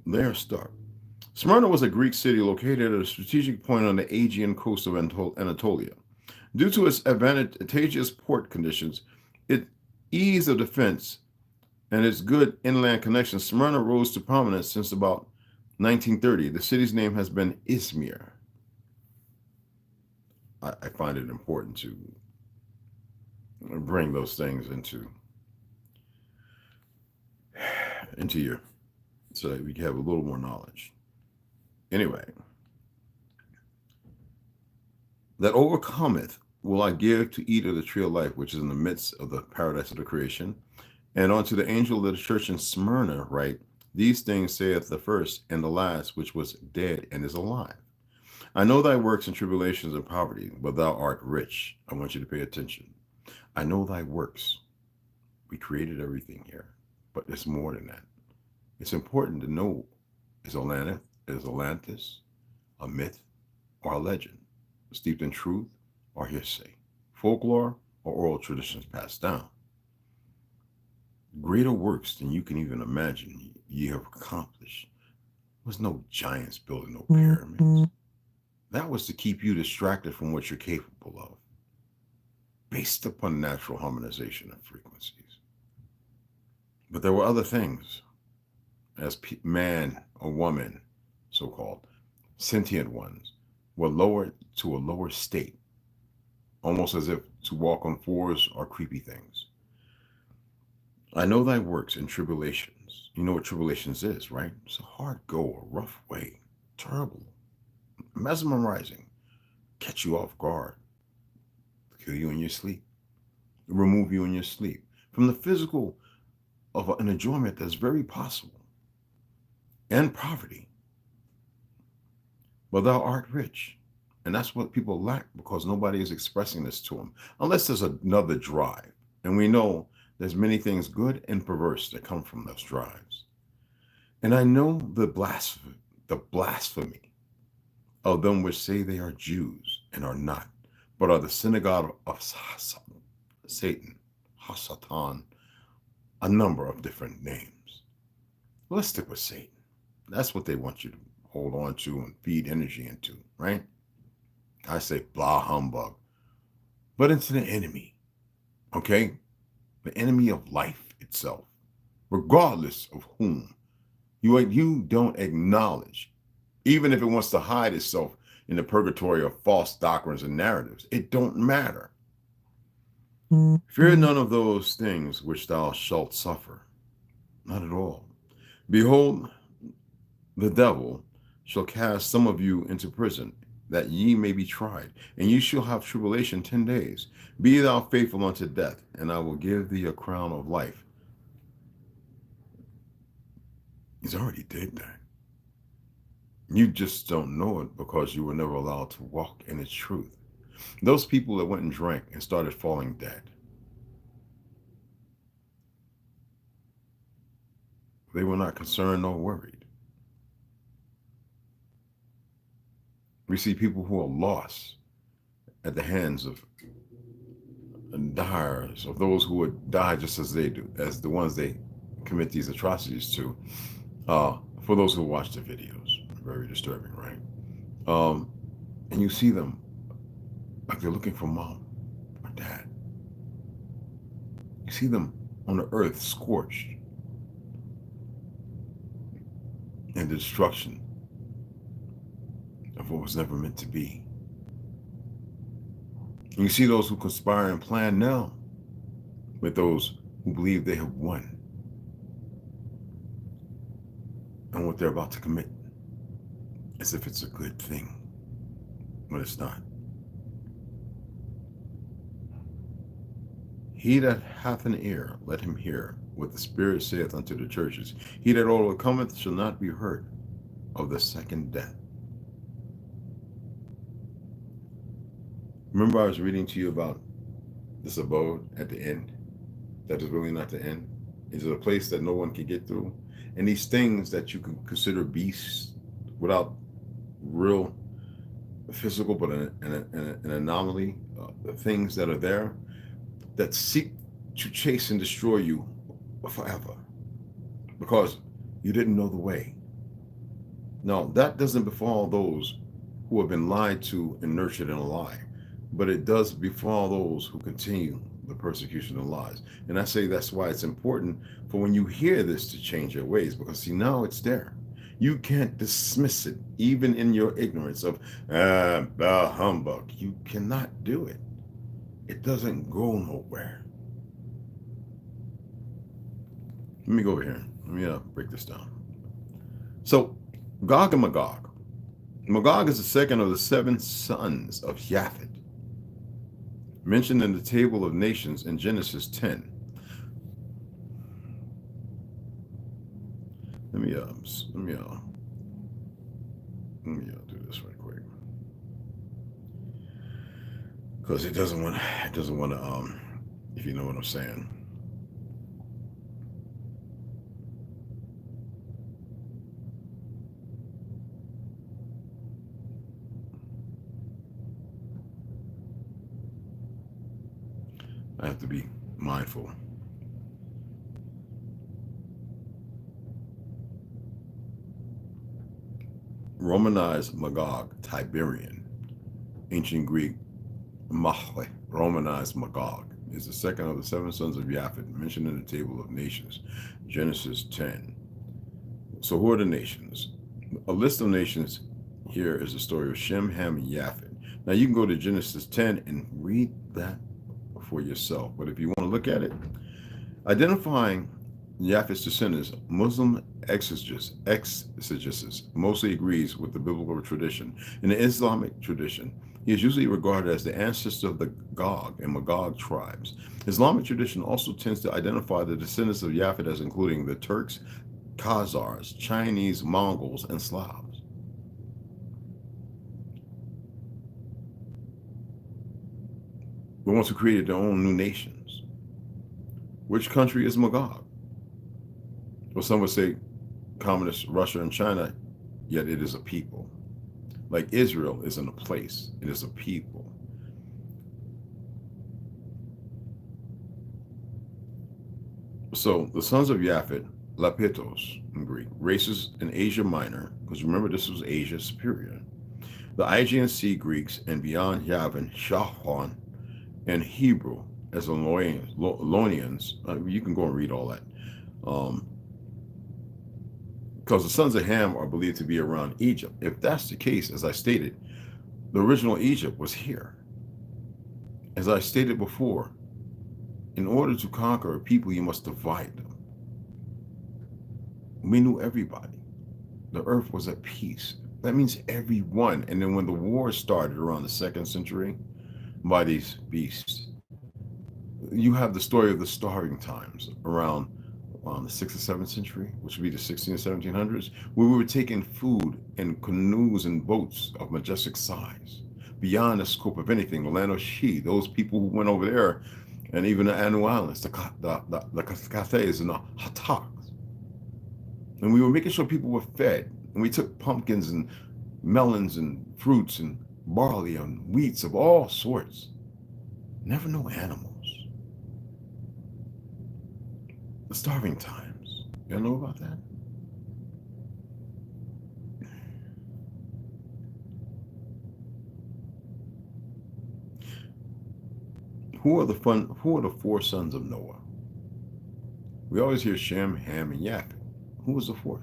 They're stuck. Smyrna was a Greek city located at a strategic point on the Aegean coast of Anatolia. Due to its advantageous port conditions, its ease of defense, and its good inland connections, Smyrna rose to prominence since about 1930. The city's name has been Izmir. I find it important to bring those things into into you so that we can have a little more knowledge. Anyway, that overcometh will I give to eat of the tree of life, which is in the midst of the paradise of the creation. And unto the angel of the church in Smyrna write, these things saith the first and the last, which was dead and is alive. I know thy works and tribulations and poverty, but thou art rich. I want you to pay attention. I know thy works. We created everything here, but there's more than that. It's important to know, is Atlantis a myth or a legend, steeped in truth or hearsay, folklore or oral traditions passed down? Greater works than you can even imagine ye have accomplished. There was no giants building no pyramids. That was to keep you distracted from what you're capable of, based upon natural harmonization of frequencies. But there were other things, as man or woman, so-called sentient ones, were lowered to a lower state, almost as if to walk on fours or creepy things. I know thy works and tribulations. You know what tribulations is, right? It's a hard go, a rough way, terrible, mesmerizing, catch you off guard, kill you in your sleep, remove you in your sleep from the physical of an enjoyment that's very possible, and poverty. But thou art rich. And that's what people lack, because nobody is expressing this to them, unless there's another drive. And we know there's many things good and perverse that come from those drives. And I know the blasphemy of them which say they are Jews and are not, but are the synagogue of Satan, Hasatan, a number of different names. Let's stick with Satan. That's what they want you to hold on to and feed energy into, right? I say blah humbug, but into the enemy, okay? The enemy of life itself, regardless of whom you don't acknowledge, even if it wants to hide itself in the purgatory of false doctrines and narratives. It don't matter. Fear none of those things which thou shalt suffer. Not at all. Behold, the devil shall cast some of you into prison, that ye may be tried, and ye shall have tribulation 10 days. Be thou faithful unto death, and I will give thee a crown of life. He's already did that. You just don't know it because you were never allowed to walk in its truth. Those people that went and drank and started falling dead, they were not concerned nor worried. We see people who are lost at the hands of dyers, of those who would die just as they do, as the ones they commit these atrocities to. For those who watch the videos, very disturbing, right? And you see them like they're looking for mom or dad. You see them on the earth scorched, and the destruction of what was never meant to be. And you see those who conspire and plan now with those who believe they have won and what they're about to commit, as if it's a good thing, but it's not. He that hath an ear, let him hear what the Spirit saith unto the churches. He that overcometh shall not be hurt of the second death. Remember, I was reading to you about this abode at the end, that is really not the end. Is it a place that no one can get through? And these things that you can consider beasts without real physical, but an anomaly, the things that are there that seek to chase and destroy you forever because you didn't know the way. No, that doesn't befall those who have been lied to and nurtured in a lie, but it does befall those who continue the persecution and lies. And I say that's why it's important for when you hear this to change your ways, because see, now it's there. You can't dismiss it, even in your ignorance of humbug. You cannot do it. It doesn't go nowhere. Let me go over here. Let me break this down. So, Gog and Magog. Magog is the second of the 7 sons of Japhet, mentioned in the Table of Nations in Genesis 10. Let me do this right quick, because it doesn't want to if you know what I'm saying. I have to be mindful. Romanized Magog, Tiberian. Ancient Greek, Mahwe, Romanized Magog, is the second of the 7 sons of Japhet, mentioned in the Table of Nations, Genesis 10. So who are the nations? A list of nations here is the story of Shem, Ham, and Japhet. Now you can go to Genesis 10 and read that for yourself. But if you want to look at it, identifying Japhet's descendants, Muslim exegesis mostly agrees with the biblical tradition. In the Islamic tradition, he is usually regarded as the ancestor of the Gog and Magog tribes. Islamic tradition also tends to identify the descendants of Japhet as including the Turks, Khazars, Chinese, Mongols, and Slavs. The ones who created their own new nations. Which country is Magog? Well, some would say communist Russia and China, yet it is a people. Like Israel isn't a place, it is a people. So the sons of Japhet, Lapetos in Greek, races in Asia Minor, because remember this was Asia Superior. The Aegean Sea Greeks and beyond Yavin, Shahwan, and Hebrew as Lonians. You can go and read all that. Because the sons of Ham are believed to be around Egypt. If that's the case, as I stated, the original Egypt was here. As I stated before, in order to conquer a people, you must divide them. We knew everybody. The earth was at peace. That means everyone. And then when the war started around the 2nd century by these beasts, you have the story of the starving times around the 6th or 7th century, which would be the 16 and 1700s, where we were taking food in canoes and boats of majestic size, beyond the scope of anything. The land of She, those people who went over there, and even the Anu Islands, the Cathays and the Hataks. And we were making sure people were fed. And we took pumpkins and melons and fruits and barley and wheats of all sorts. Never no animals. The starving times. Y'all know about that? Who are the 4 sons of Noah? We always hear Shem, Ham, and Japhet. Who was the 4th?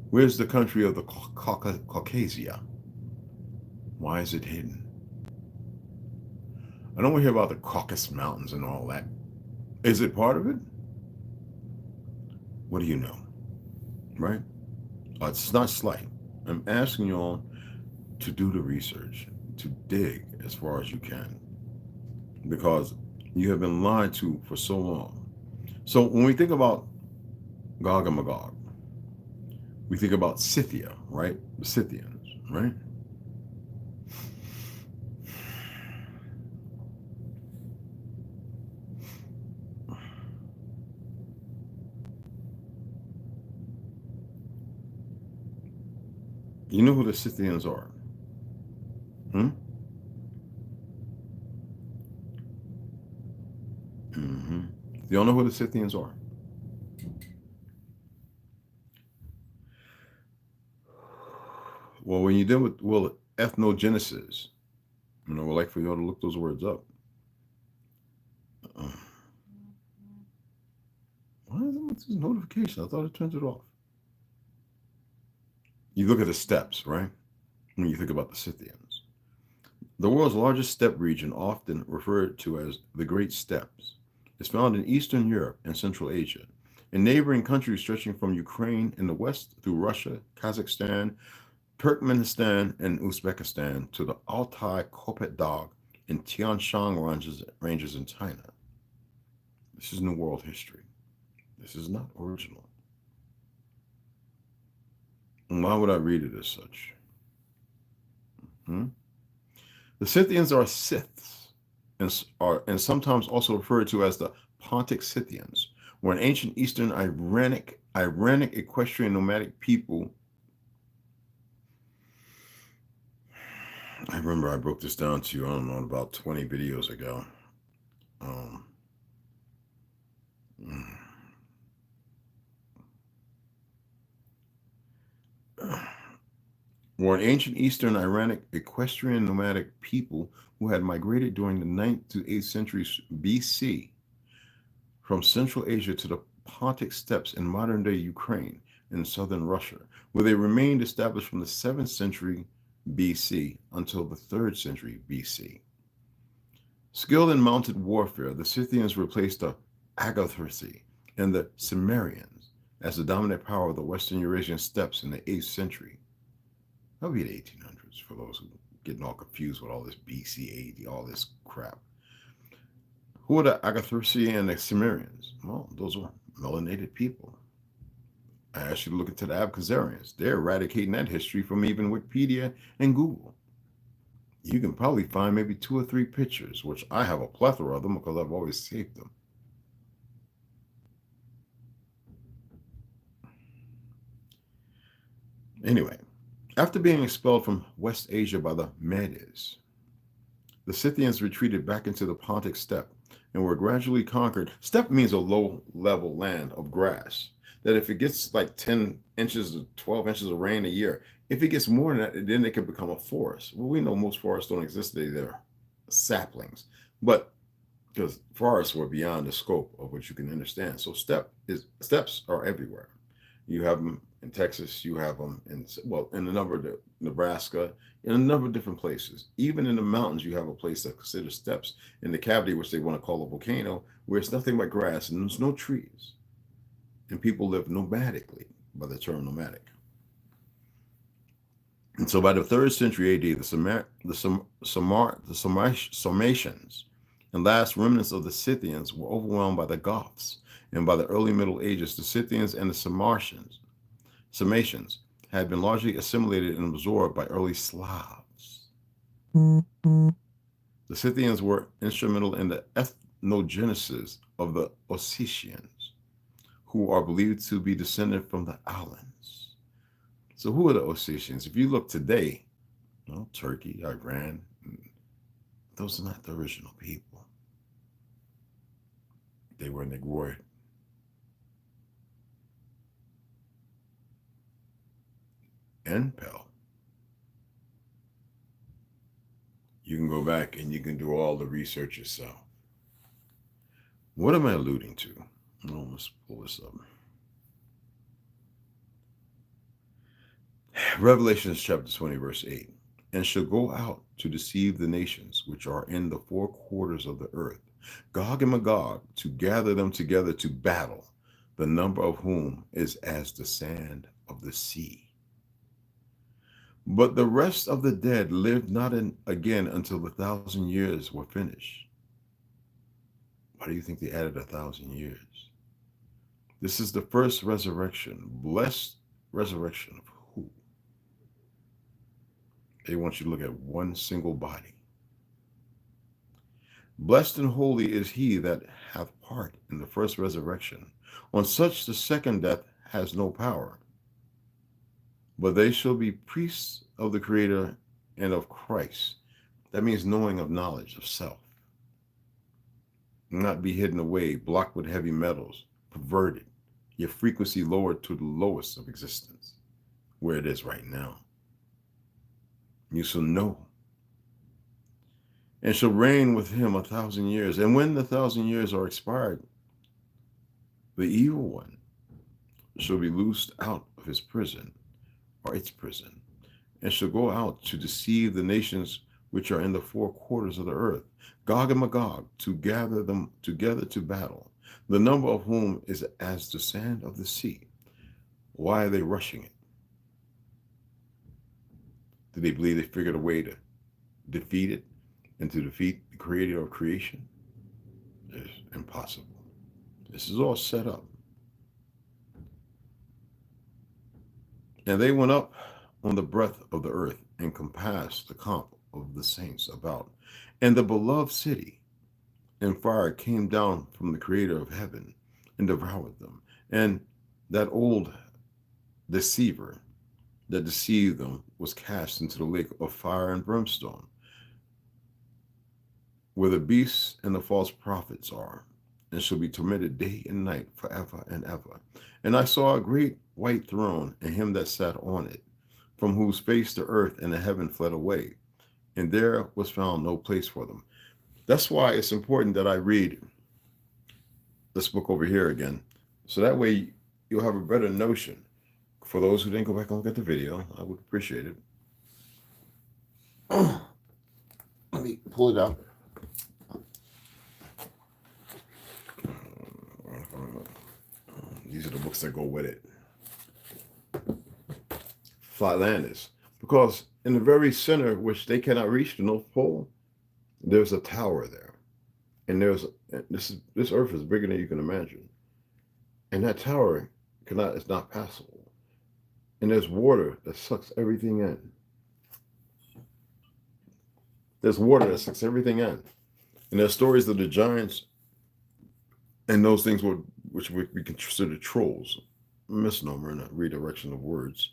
Where's the country of the Caucasia? Why is it hidden? I don't want to hear about the Caucasus Mountains and all that. Is it part of it? What do you know? Right? It's not slight. I'm asking you all to do the research, to dig as far as you can, because you have been lied to for so long. So when we think about Gog and Magog, we think about Scythia, right? The Scythians, right? You know who the Scythians are? You don't know who the Scythians are? Well, when you deal with ethnogenesis, we'd like for you all to look those words up. Why is it this notification? I thought it turned it off. You look at the steppes, right? When you think about the Scythians. The world's largest steppe region, often referred to as the Great Steppes, is found in Eastern Europe and Central Asia, in neighboring countries stretching from Ukraine in the west through Russia, Kazakhstan, Turkmenistan, and Uzbekistan to the Altai Kopet Dagh and Tian Shan ranges in China. This is New World History. This is not original. And why would I read it as such? The Scythians are Scyths and sometimes also referred to as the Pontic Scythians, were an ancient Eastern Iranic equestrian nomadic people. I remember I broke this down to you, I don't know, about 20 videos ago. Were an ancient Eastern Iranic equestrian nomadic people who had migrated during the 9th to 8th centuries BC from Central Asia to the Pontic steppes in modern-day Ukraine and southern Russia, where they remained established from the 7th century BC until the 3rd century BC. Skilled in mounted warfare, the Scythians replaced the Agathyrsi and the Cimmerians as the dominant power of the Western Eurasian steppes in the 8th century. That'll be the 1800s for those who are getting all confused with all this BC, AD, all this crap. Who are the Agathyrsi and the Cimmerians? Well, those are melanated people. I asked you to look into the Abkhazarians. They're eradicating that history from even Wikipedia and Google. You can probably find maybe 2 or 3 pictures, which I have a plethora of them because I've always saved them. Anyway, after being expelled from West Asia by the Medes, the Scythians retreated back into the Pontic steppe and were gradually conquered. Steppe means a low-level land of grass, that if it gets like 10 inches to 12 inches of rain a year, if it gets more than that, then it can become a forest. Well, we know most forests don't exist today. They're saplings. But because forests were beyond the scope of what you can understand. So steppes are everywhere. You have them in Texas, you have them in a number of Nebraska, in a number of different places. Even in the mountains, you have a place that's considered steppes in the cavity, which they want to call a volcano, where it's nothing but grass and there's no trees. And people live nomadically, by the term nomadic. And so by the 3rd century AD, the Sarmatians and last remnants of the Scythians were overwhelmed by the Goths. And by the early Middle Ages, the Scythians and the Sarmatians had been largely assimilated and absorbed by early Slavs. The Scythians were instrumental in the ethnogenesis of the Ossetians, who are believed to be descended from the Alans. So who are the Ossetians? If you look today, Turkey, Iran, those are not the original people. They were Negroid. And Pell. You can go back and you can do all the research yourself. What am I alluding to? Let's pull this up. Revelation chapter 20, verse 8. And shall go out to deceive the nations which are in the 4 quarters of the earth, Gog and Magog, to gather them together to battle, the number of whom is as the sand of the sea. But the rest of the dead lived not again until the 1,000 years were finished. Why do you think they added 1,000 years? This is the first resurrection. Blessed resurrection of who? They want you to look at one single body. Blessed and holy is he that hath part in the first resurrection. On such the second death has no power. But they shall be priests of the Creator and of Christ. That means knowing of knowledge of self. Not be hidden away, blocked with heavy metals, perverted, your frequency lowered to the lowest of existence, where it is right now. You shall know. And shall reign with him 1,000 years. And when the 1,000 years are expired, the evil one shall be loosed out of his prison, or its prison, and shall go out to deceive the nations which are in the four quarters of the earth, Gog and Magog, to gather them together to battle, the number of whom is as the sand of the sea. Why are they rushing it? Do they believe they figured a way to defeat it and to defeat the creator of creation? It's impossible. This is all set up. And they went up on the breadth of the earth and compassed the camp of the saints about. And the beloved city and fire came down from the creator of heaven and devoured them. And that old deceiver that deceived them was cast into the lake of fire and brimstone, where the beasts and the false prophets are, and shall be tormented day and night forever and ever. And I saw a great white throne, and him that sat on it, from whose face the earth and the heaven fled away, and there was found no place for them. That's why it's important that I read this book over here again, so that way you'll have a better notion. For those who didn't go back and look at the video, I would appreciate it. Let me pull it out. These are the books that go with it. Flatlanders. Because in the very center, which they cannot reach, the North Pole, there's a tower there. And this earth is bigger than you can imagine. And that tower is not passable. And there's water that sucks everything in. There's water that sucks everything in. And there's stories of the giants and those things which we consider trolls, misnomer and a redirection of words.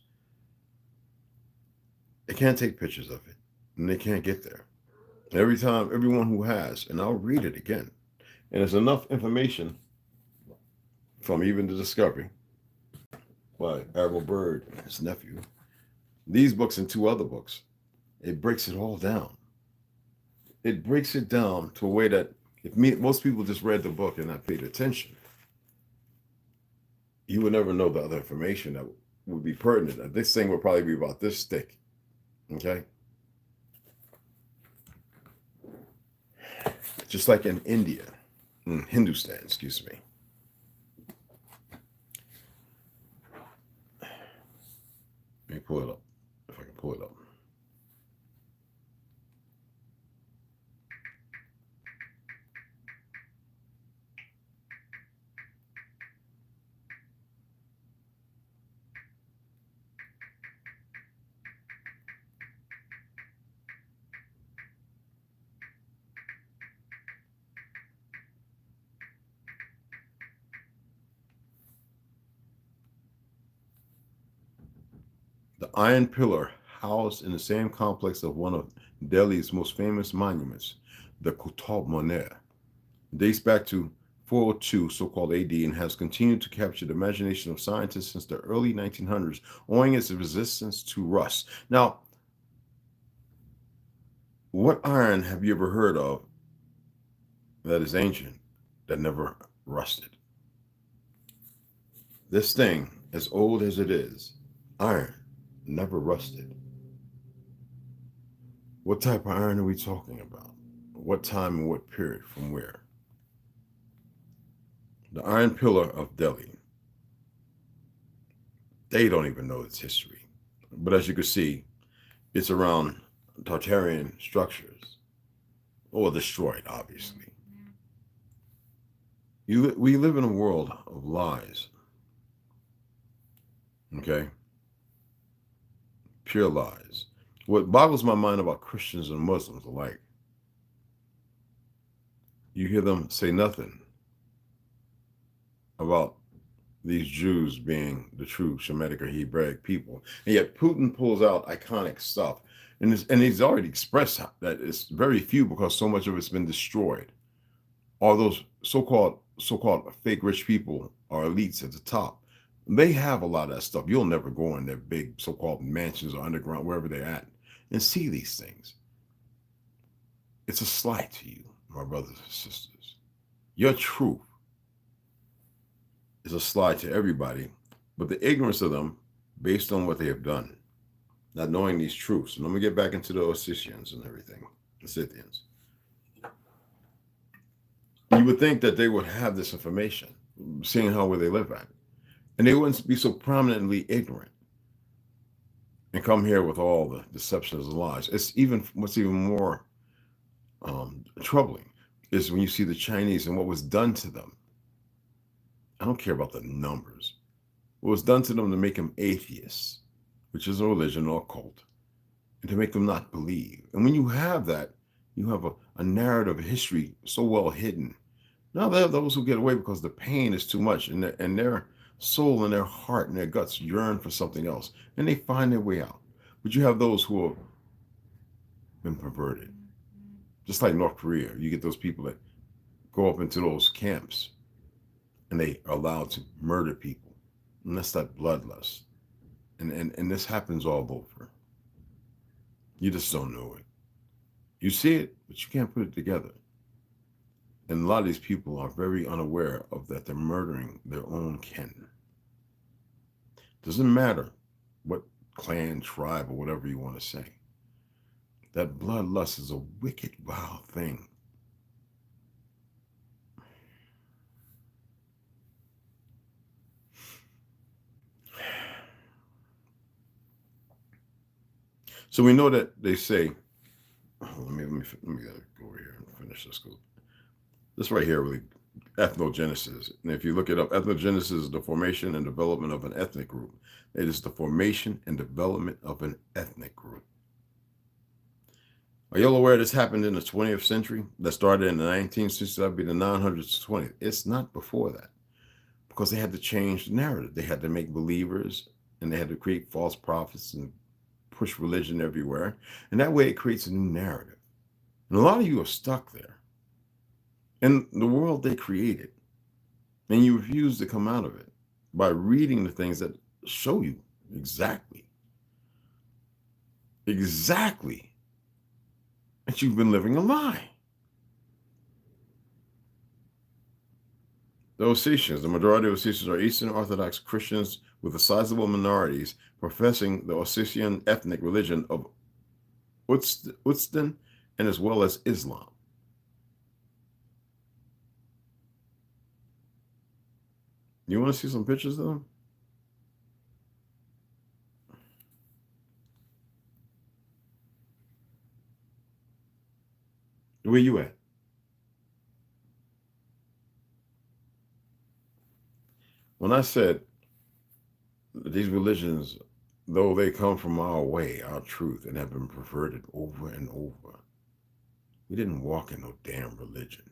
They can't take pictures of it, and they can't get there. Every time, everyone who has, and I'll read it again, and there's enough information from even the Discovery by Errol Bird and his nephew, these books and two other books, it breaks it all down. It breaks it down to a way that most people just read the book and not paid attention, you would never know the other information that would be pertinent. This thing would probably be about this thick. Okay? Just like in India, Hindustan, excuse me. Let me pull it up, if I can pull it up. The iron pillar housed in the same complex of one of Delhi's most famous monuments, the Qutb Minar, dates back to 402 so-called AD and has continued to capture the imagination of scientists since the early 1900s, owing its resistance to rust. Now, what iron have you ever heard of that is ancient, that never rusted? This thing, as old as it is, iron, never rusted. What type of iron are we talking about? What time and what period? From where? The Iron Pillar of Delhi. They don't even know its history. But as you can see, it's around Tartarian structures, or destroyed, obviously. We live in a world of lies. Okay? Pure lies. What boggles my mind about Christians and Muslims alike, you hear them say nothing about these Jews being the true Shemitic or Hebraic people. And yet Putin pulls out iconic stuff. And he's already expressed that it's very few because so much of it's been destroyed. All those so-called fake rich people or elites at the top, they have a lot of that stuff. You'll never go in their big so-called mansions or underground, wherever they're at, and see these things. It's a slight to you, my brothers and sisters. Your truth is a slight to everybody, but the ignorance of them, based on what they have done, not knowing these truths. And let me get back into the Ossetians and everything, the Scythians. You would think that they would have this information, seeing how where they live at. And they wouldn't be so prominently ignorant and come here with all the deceptions and lies. What's even more troubling is when you see the Chinese and what was done to them. I don't care about the numbers. What was done to them to make them atheists, which is a religion or a cult, and to make them not believe. And when you have that, you have a narrative, a history so well hidden. Now there are those who get away because the pain is too much, and their soul and their heart and their guts yearn for something else, and they find their way out. But you have those who have been perverted. Just like North Korea, you get those people that go up into those camps and they are allowed to murder people. And that's that bloodlust. And this happens all over. You just don't know it. You see it, but you can't put it together. And a lot of these people are very unaware of that they're murdering their own kin. Doesn't matter what clan, tribe, or whatever you want to say. That bloodlust is a wicked, wild thing. So we know that they say, let me go over here and finish this. This right here, really, ethnogenesis. And if you look it up, ethnogenesis is the formation and development of an ethnic group. It is the formation and development of an ethnic group. Are you all aware this happened in the 20th century? That started in the 19th century, that'd be the 900s to 20th. It's not before that, because they had to change the narrative. They had to make believers, and they had to create false prophets and push religion everywhere. And that way it creates a new narrative. And a lot of you are stuck there in the world they created. And you refuse to come out of it by reading the things that show you exactly that you've been living a lie. The Ossetians, the majority of Ossetians are Eastern Orthodox Christians with a sizable minorities professing the Ossetian ethnic religion of Uzten and as well as Islam. You want to see some pictures of them? Where you at? When I said that these religions, though they come from our way, our truth, and have been perverted over and over, we didn't walk in no damn religion.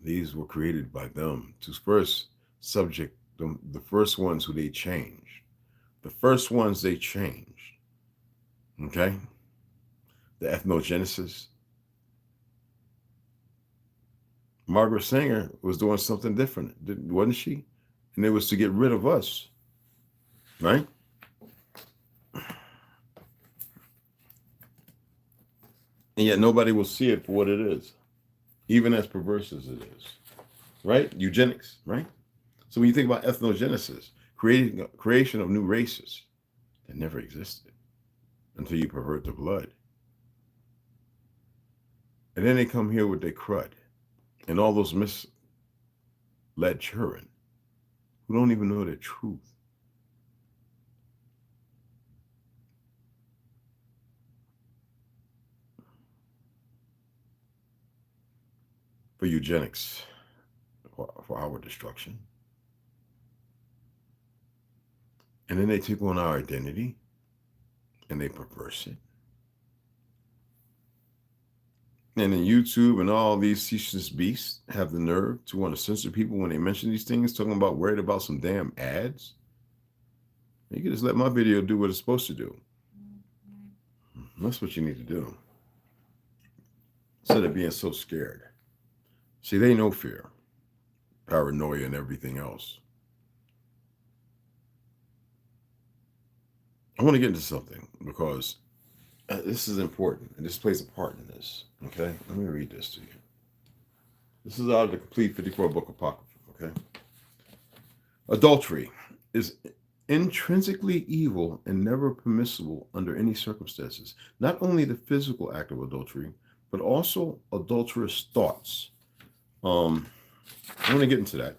These were created by them to first subject them, the first ones who they changed. The first ones they changed. Okay? The ethnogenesis. Margaret Sanger was doing something different, wasn't she? And it was to get rid of us, right? And yet nobody will see it for what it is, even as perverse as it is, right? Eugenics, right? So when you think about ethnogenesis, creation of new races that never existed until you pervert the blood. And then they come here with their crud and all those misled children who don't even know the truth. For eugenics, for our destruction. And then they take on our identity and they perverse it. And then YouTube and all these ceaseless beasts have the nerve to want to censor people when they mention these things, talking about worried about some damn ads. You can just let my video do what it's supposed to do. That's what you need to do. Instead of being so scared. See, they know fear, paranoia, and everything else. I want to get into something because this is important, and this plays a part in this, okay? Let me read this to you. This is out of the complete 54 book Apocrypha, okay? Adultery is intrinsically evil and never permissible under any circumstances. Not only the physical act of adultery, but also adulterous thoughts. I'm going to get into that.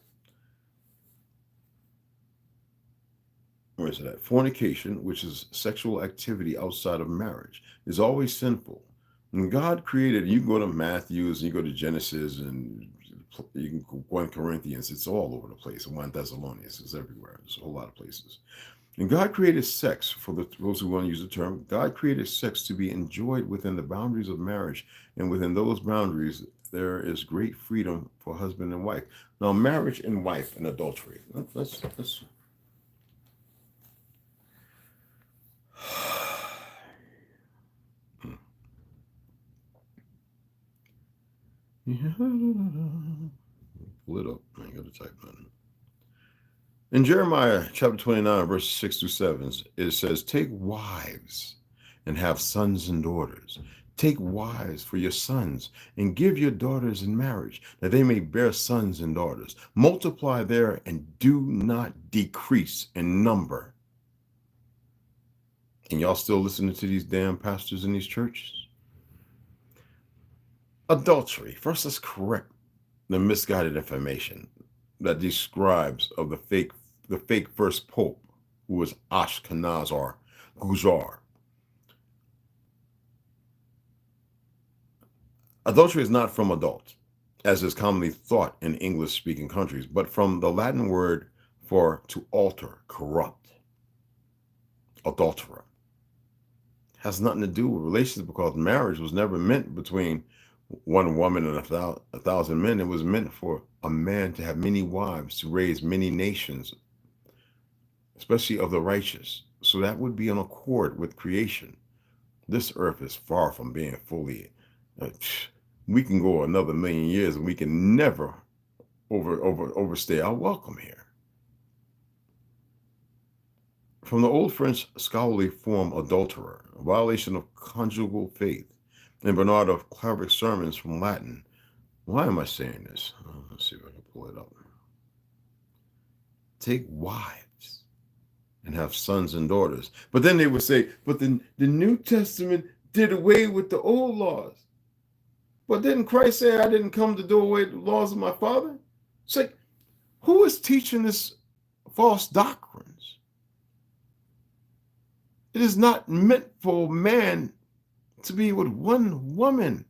Where is it at? Fornication, which is sexual activity outside of marriage, is always sinful. When God created, you go to Matthews, you go to Genesis, and you can go 1 Corinthians, it's all over the place. 1 Thessalonians, it's everywhere. There's a whole lot of places. And God created sex, for those who want to use the term, God created sex to be enjoyed within the boundaries of marriage. And within those boundaries, there is great freedom for husband and wife. Now, marriage and wife and adultery. Let's pull it up. I got to type nothing. In Jeremiah chapter 29, verses 6 through 7, it says, take wives and have sons and daughters. Take wives for your sons and give your daughters in marriage, that they may bear sons and daughters. Multiply there and do not decrease in number. And y'all still listening to these damn pastors in these churches? Adultery. First, let's correct the misguided information that describes of the fake first pope, who was Ashkenaz or Gujar. Adultery is not from adult, as is commonly thought in English-speaking countries, but from the Latin word for to alter, corrupt. Adulterer. Has nothing to do with relations, because marriage was never meant between one woman and a thousand men. It was meant for a man to have many wives, to raise many nations, especially of the righteous. So that would be in accord with creation. This earth is far from being fully. We can go another million years and we can never overstay our welcome here. From the old French scholarly form adulterer, a violation of conjugal faith, and Bernard of Clairvaux's sermons from Latin. Why am I saying this? Let's see if I can pull it up. Take wives and have sons and daughters. But then they would say, but the New Testament did away with the old laws. But didn't Christ say, I didn't come to do away with the laws of my Father? It's like, who is teaching this false doctrines? It is not meant for man to be with one woman.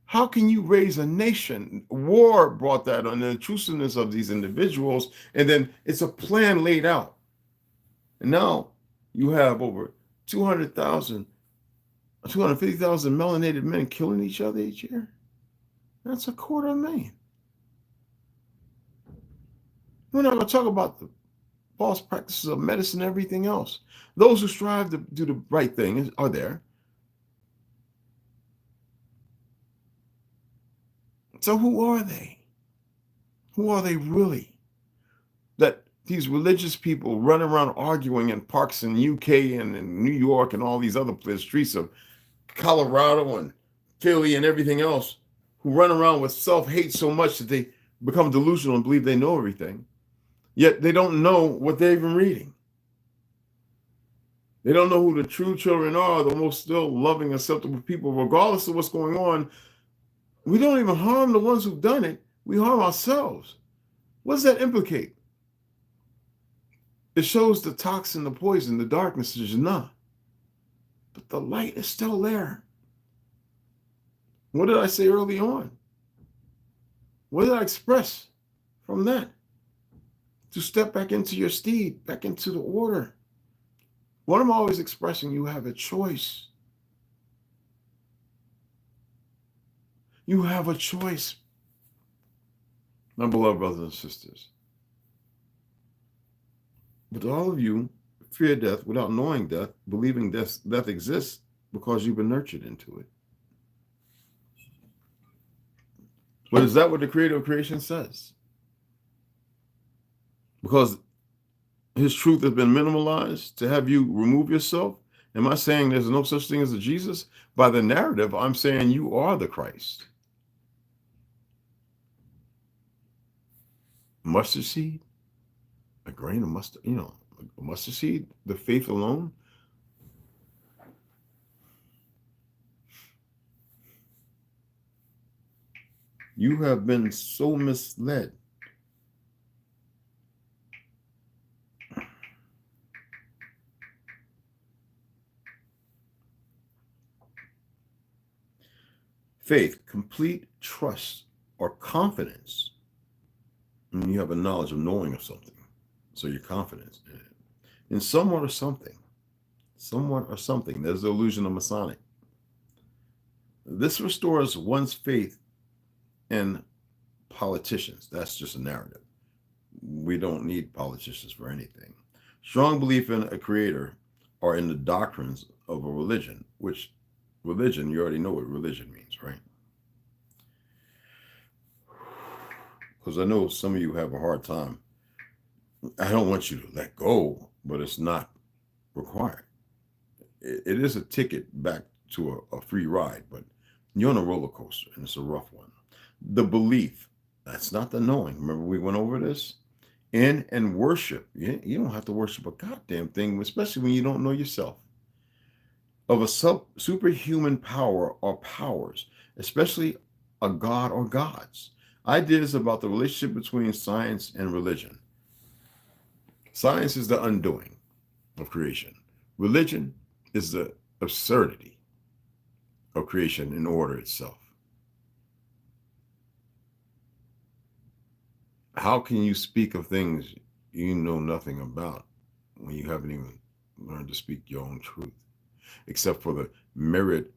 How can you raise a nation? War brought that on, the intrusiveness of these individuals, and then it's a plan laid out. And now you have over 250,000 melanated men killing each other each year. That's 250,000. We're not going to talk about the false practices of medicine and everything else. Those who strive to do the right thing are there. So who are they? Who are they really? That these religious people run around arguing in parks in UK and in New York and all these other places, streets of Colorado and Philly and everything else, who run around with self-hate so much that they become delusional and believe they know everything. Yet they don't know what they're even reading. They don't know who the true children are, the most still loving, acceptable people, regardless of what's going on. We don't even harm the ones who've done it. We harm ourselves. What does that implicate? It shows the toxin, the poison, the darkness is not. But the light is still there. What did I say early on? What did I express from that? To step back into your steed, back into the order. What I'm always expressing, you have a choice. You have a choice, my beloved brothers and sisters. But all of you fear death without knowing death, believing death exists because you've been nurtured into it. But is that what the creator of creation says? Because his truth has been minimalized to have you remove yourself? Am I saying there's no such thing as a Jesus? By the narrative, I'm saying you are the Christ. Mustard seed, a grain of mustard, a A mustard seed, the faith alone. You have been so misled. Faith, complete trust or confidence. And you have a knowledge of knowing of something. So your confidence in it. In someone or something. Someone or something. There's the illusion of Masonic. This restores one's faith in politicians. That's just a narrative. We don't need politicians for anything. Strong belief in a creator or in the doctrines of a religion, which religion, you already know what religion means, right? Because I know some of you have a hard time. I don't want you to let go, but it's not required. It is a ticket back to a free ride, but you're on a roller coaster and it's a rough one. The belief, that's not the knowing. Remember we went over this? In and worship. You don't have to worship a goddamn thing, especially when you don't know yourself. Of a superhuman power or powers, especially a god or gods. Ideas about the relationship between science and religion. Science is the undoing of creation. Religion is the absurdity of creation in order itself. How can you speak of things you know nothing about when you haven't even learned to speak your own truth, except for the mirrored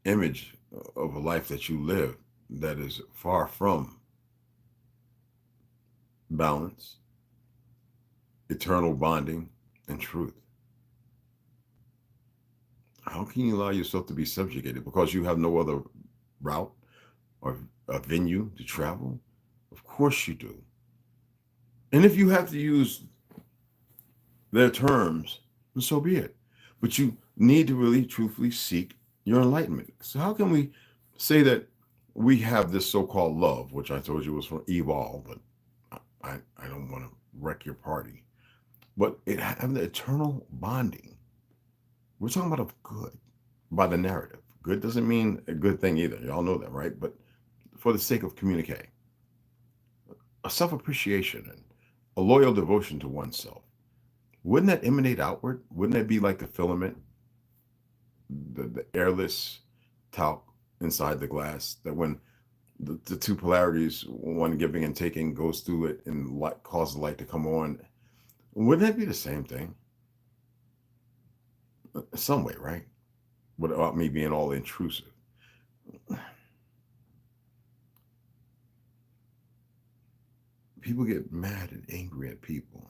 image of a life that you live that is far from balance, eternal bonding, and truth? How can you allow yourself to be subjugated because you have no other route or a venue to travel? Of course you do. And if you have to use their terms, then so be it. But you need to really truthfully seek your enlightenment. So how can we say that we have this so-called love, which I told you was from evolve, but I don't want to wreck your party. But it have the eternal bonding. We're talking about of good by the narrative. Good doesn't mean a good thing either. Y'all know that, right? But for the sake of communicating, a self-appreciation and a loyal devotion to oneself. Wouldn't that emanate outward? Wouldn't that be like the filament, the airless talc inside the glass, that when the two polarities, one giving and taking, goes through it and light, cause the light to come on? Wouldn't that be the same thing? Some way, right? Without me being all intrusive. People get mad and angry at people,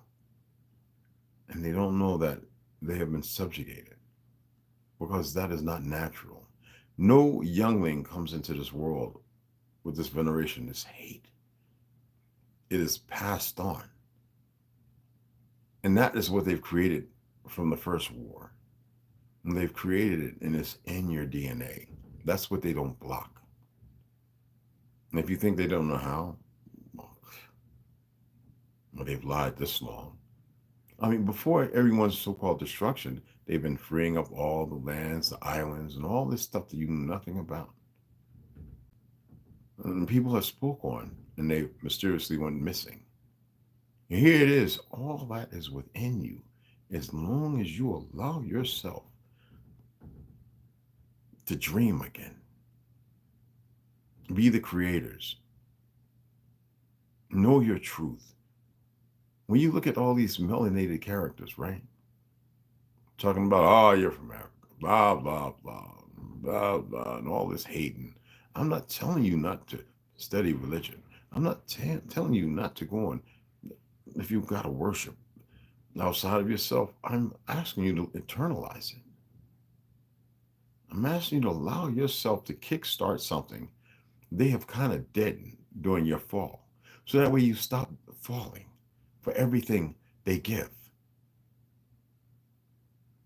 and they don't know that they have been subjugated, because that is not natural. No youngling comes into this world with this veneration, this hate. It is passed on. And that is what they've created from the first war. And they've created it, and it's in your DNA. That's what they don't block. And if you think they don't know how, well, they've lied this long. I mean, before everyone's so-called destruction, they've been freeing up all the lands, the islands, and all this stuff that you knew nothing about. And people have spoke on, and they mysteriously went missing. And here it is. All that is within you, as long as you allow yourself to dream again. Be the creators. Know your truth. When you look at all these melanated characters, right? Talking about, oh, you're from Africa, blah, blah, blah, blah, blah, and all this hating. I'm not telling you not to study religion. I'm not telling you not to go on. If you've got to worship outside of yourself, I'm asking you to internalize it. I'm asking you to allow yourself to kickstart something they have kind of deadened during your fall. So that way you stop falling for everything they give.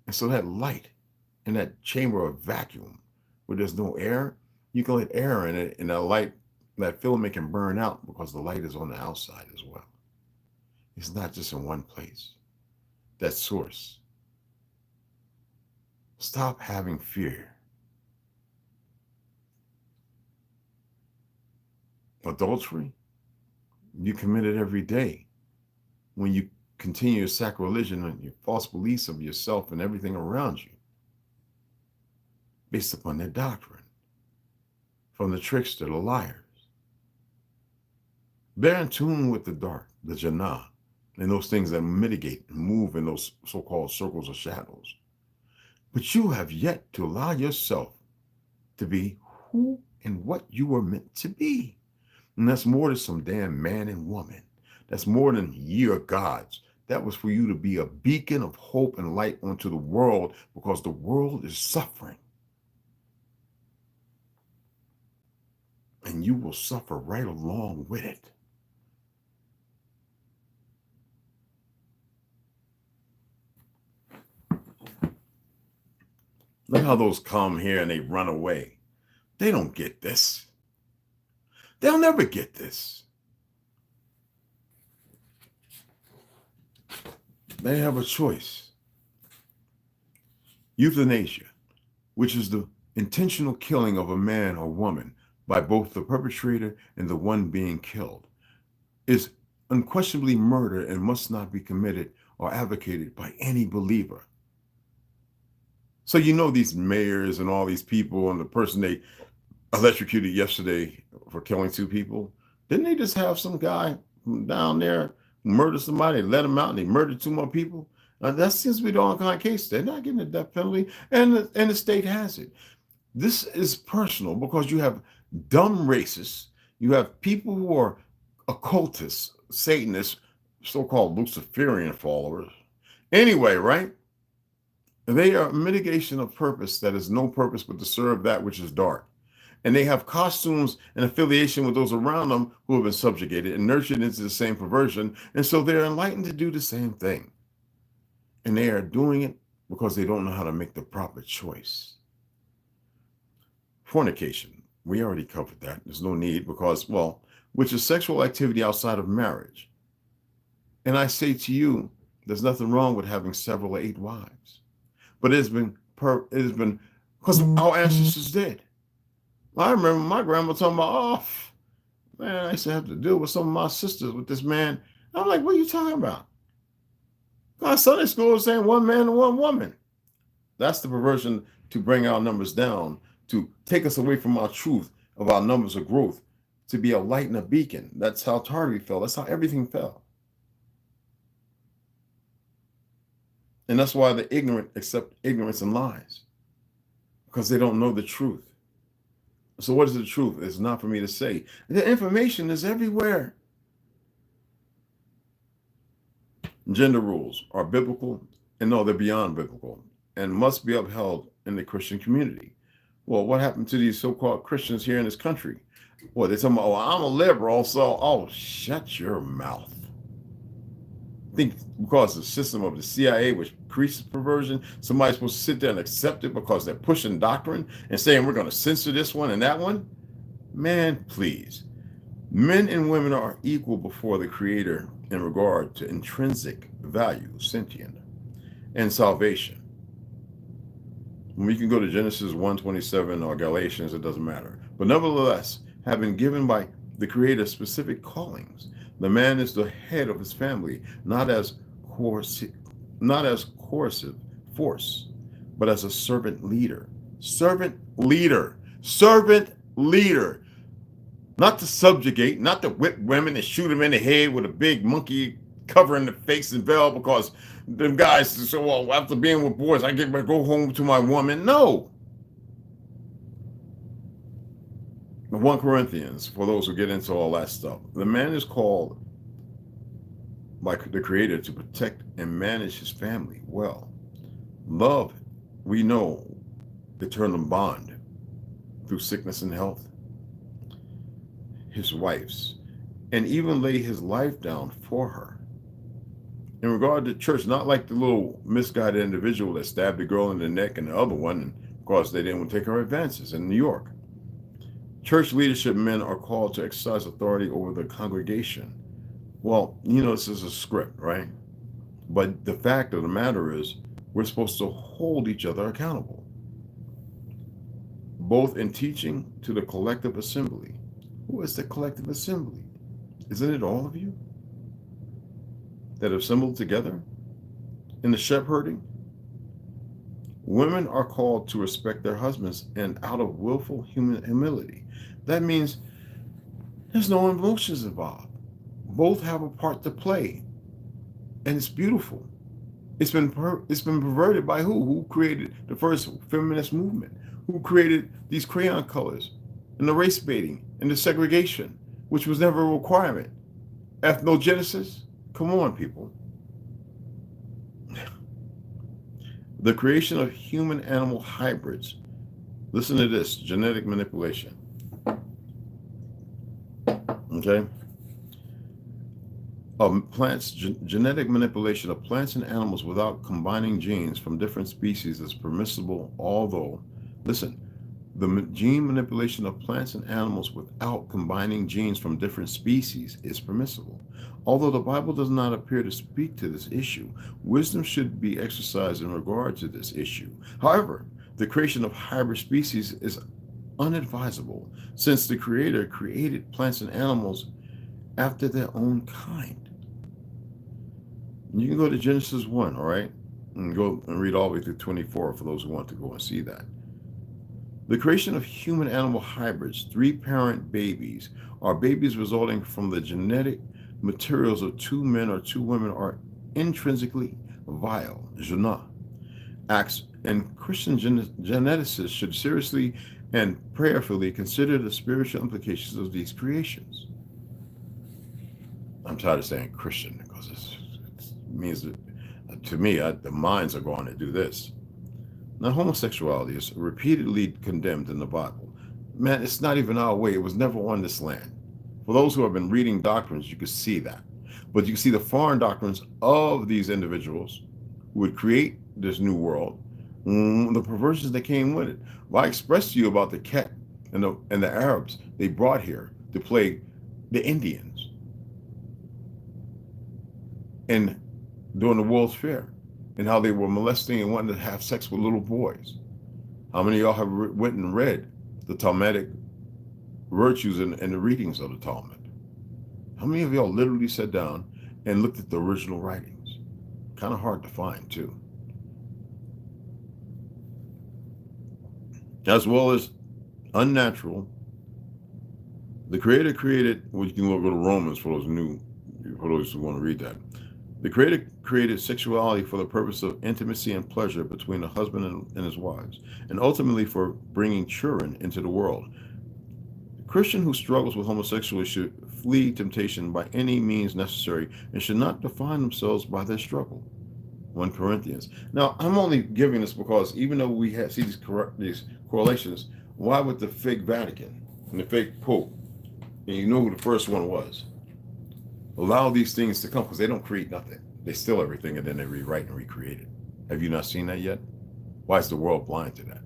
And so that light in that chamber of vacuum where there's no air, you can let air in it, and that light, that filament can burn out because the light is on the outside as well. is not just in one place. That source. Stop having fear. Adultery, you commit it every day when you continue your sacrilege and your false beliefs of yourself and everything around you based upon their doctrine, from the trickster, the liars. They're in tune with the dark, the Jannah, and those things that mitigate and move in those so-called circles of shadows. But you have yet to allow yourself to be who and what you were meant to be. And that's more than some damn man and woman. That's more than ye are gods. That was for you to be a beacon of hope and light onto the world, because the world is suffering. And you will suffer right along with it. Look how those come here and they run away. They don't get this. They'll never get this. They have a choice. Euthanasia, which is the intentional killing of a man or woman by both the perpetrator and the one being killed, is unquestionably murder and must not be committed or advocated by any believer. So you know these mayors and all these people and the person they electrocuted yesterday for killing 2 people, didn't they just have some guy down there murder somebody, let him out, and they murdered 2 more people? That seems to be the ongoing case. They're not getting a death penalty, and the state has it. This is personal because you have dumb racists, you have people who are occultists, Satanists, so-called Luciferian followers. Anyway, right? They are mitigation of purpose that is no purpose but to serve that which is dark. And they have costumes and affiliation with those around them who have been subjugated and nurtured into the same perversion. And so they're enlightened to do the same thing. And they are doing it because they don't know how to make the proper choice. Fornication, we already covered that. There's no need because, well, which is sexual activity outside of marriage. And I say to you, there's nothing wrong with having several or 8 wives. But it has been because our ancestors did. I remember my grandma talking about, oh, man, I used to have to deal with some of my sisters with this man. I'm like, what are you talking about? God, Sunday school is saying 1 man and 1 woman. That's the perversion to bring our numbers down, to take us away from our truth of our numbers of growth, to be a light and a beacon. That's how Tardy fell. That's how everything fell. And that's why the ignorant accept ignorance and lies, because they don't know the truth. So what is the truth? It's not for me to say. The information is everywhere. Gender rules are biblical, and no, they're beyond biblical, and must be upheld in the Christian community. Well, what happened to these so-called Christians here in this country? Well, they're talking about, oh, I'm a liberal, so, oh, shut your mouth. I think because the system of the CIA, which increases perversion, somebody's supposed to sit there and accept it because they're pushing doctrine and saying we're going to censor this one and that one. Man, please. Men and women are equal before the Creator in regard to intrinsic value, sentient, and salvation. We can go to Genesis 1:27 or Galatians, it doesn't matter. But nevertheless, having given by the Creator specific callings, the man is the head of his family, not as coercive force, but as a servant leader. Servant leader. Servant leader. Not to subjugate, not to whip women and shoot them in the head with a big monkey covering the face and veil because them guys say, well, after being with boys, I get to go home to my woman. No. 1 Corinthians, for those who get into all that stuff, the man is called by the Creator to protect and manage his family well. Love, we know, eternal bond through sickness and health. His wife's, and even lay his life down for her. In regard to church, not like the little misguided individual that stabbed the girl in the neck and the other one because they didn't take her advances in New York. Church leadership men are called to exercise authority over the congregation Well, you know, this is a script, right? But the fact of the matter is, we're supposed to hold each other accountable, both in teaching to the collective assembly. Who is the collective assembly? Isn't it all of you that assembled together in the shepherding? Women are called to respect their husbands and out of willful human humility. That means there's no emotions involved. Both have a part to play, and it's beautiful. It's been perverted by who? Who created the first feminist movement? Who created these crayon colors and the race baiting and the segregation, which was never a requirement? Ethnogenesis? Come on, people. The creation of human-animal hybrids. Listen to this, genetic manipulation. Okay? Genetic manipulation of plants and animals without combining genes from different species is permissible, although, listen, the gene manipulation of plants and animals without combining genes from different species is permissible. Although the Bible does not appear to speak to this issue, wisdom should be exercised in regard to this issue. However, the creation of hybrid species is unadvisable, since the Creator created plants and animals after their own kind. You can go to Genesis 1, all right? And go and read all the way through 24 for those who want to go and see that. The creation of human-animal hybrids, 3-parent babies, or babies resulting from the genetic materials of 2 men or 2 women are intrinsically vile, Jonah. Acts and Christian geneticists should seriously and prayerfully consider the spiritual implications of these creations. I'm tired of saying Christian because it means that, to me, the minds are going to do this. Now, homosexuality is repeatedly condemned in the Bible. Man, it's not even our way. It was never on this land. For those who have been reading doctrines, you can see that. But you can see the foreign doctrines of these individuals who would create this new world, the perversions that came with it. Well, I expressed to you about the Ket and the Arabs they brought here to plague the Indians and during the World's Fair, and how they were molesting and wanting to have sex with little boys. How many of y'all have went and read the Talmudic virtues and the readings of the Talmud? How many of y'all literally sat down and looked at the original writings? Kind of hard to find, too. As well as unnatural, the Creator created, well, you can go to Romans for those who want to read that. The Creator created sexuality for the purpose of intimacy and pleasure between the husband and his wives, and ultimately for bringing children into the world. The Christian who struggles with homosexuality should flee temptation by any means necessary and should not define themselves by their struggle. 1 Corinthians. Now, I'm only giving this because even though we see these correlations, why would the fake Vatican and the fake Pope, and you know who the first one was, allow these things to come? Because they don't create nothing. They steal everything and then they rewrite and recreate it. Have you not seen that yet? Why is the world blind to that?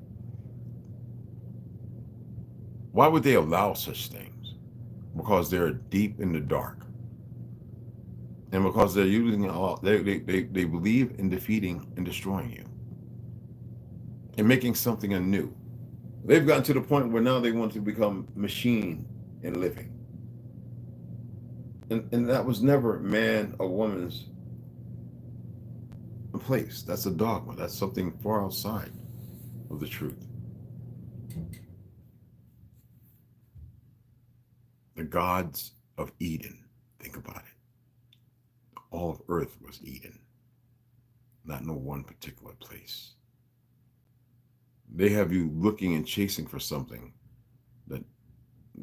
Why would they allow such things? Because they're deep in the dark. And because they're using they believe in defeating and destroying you and making something anew. They've gotten to the point where now they want to become machine and living. And that was never man or woman's place. That's a dogma. That's something far outside of the truth. The gods of Eden. Think about it. All of earth was Eden, not no one particular place. They have you looking and chasing for something that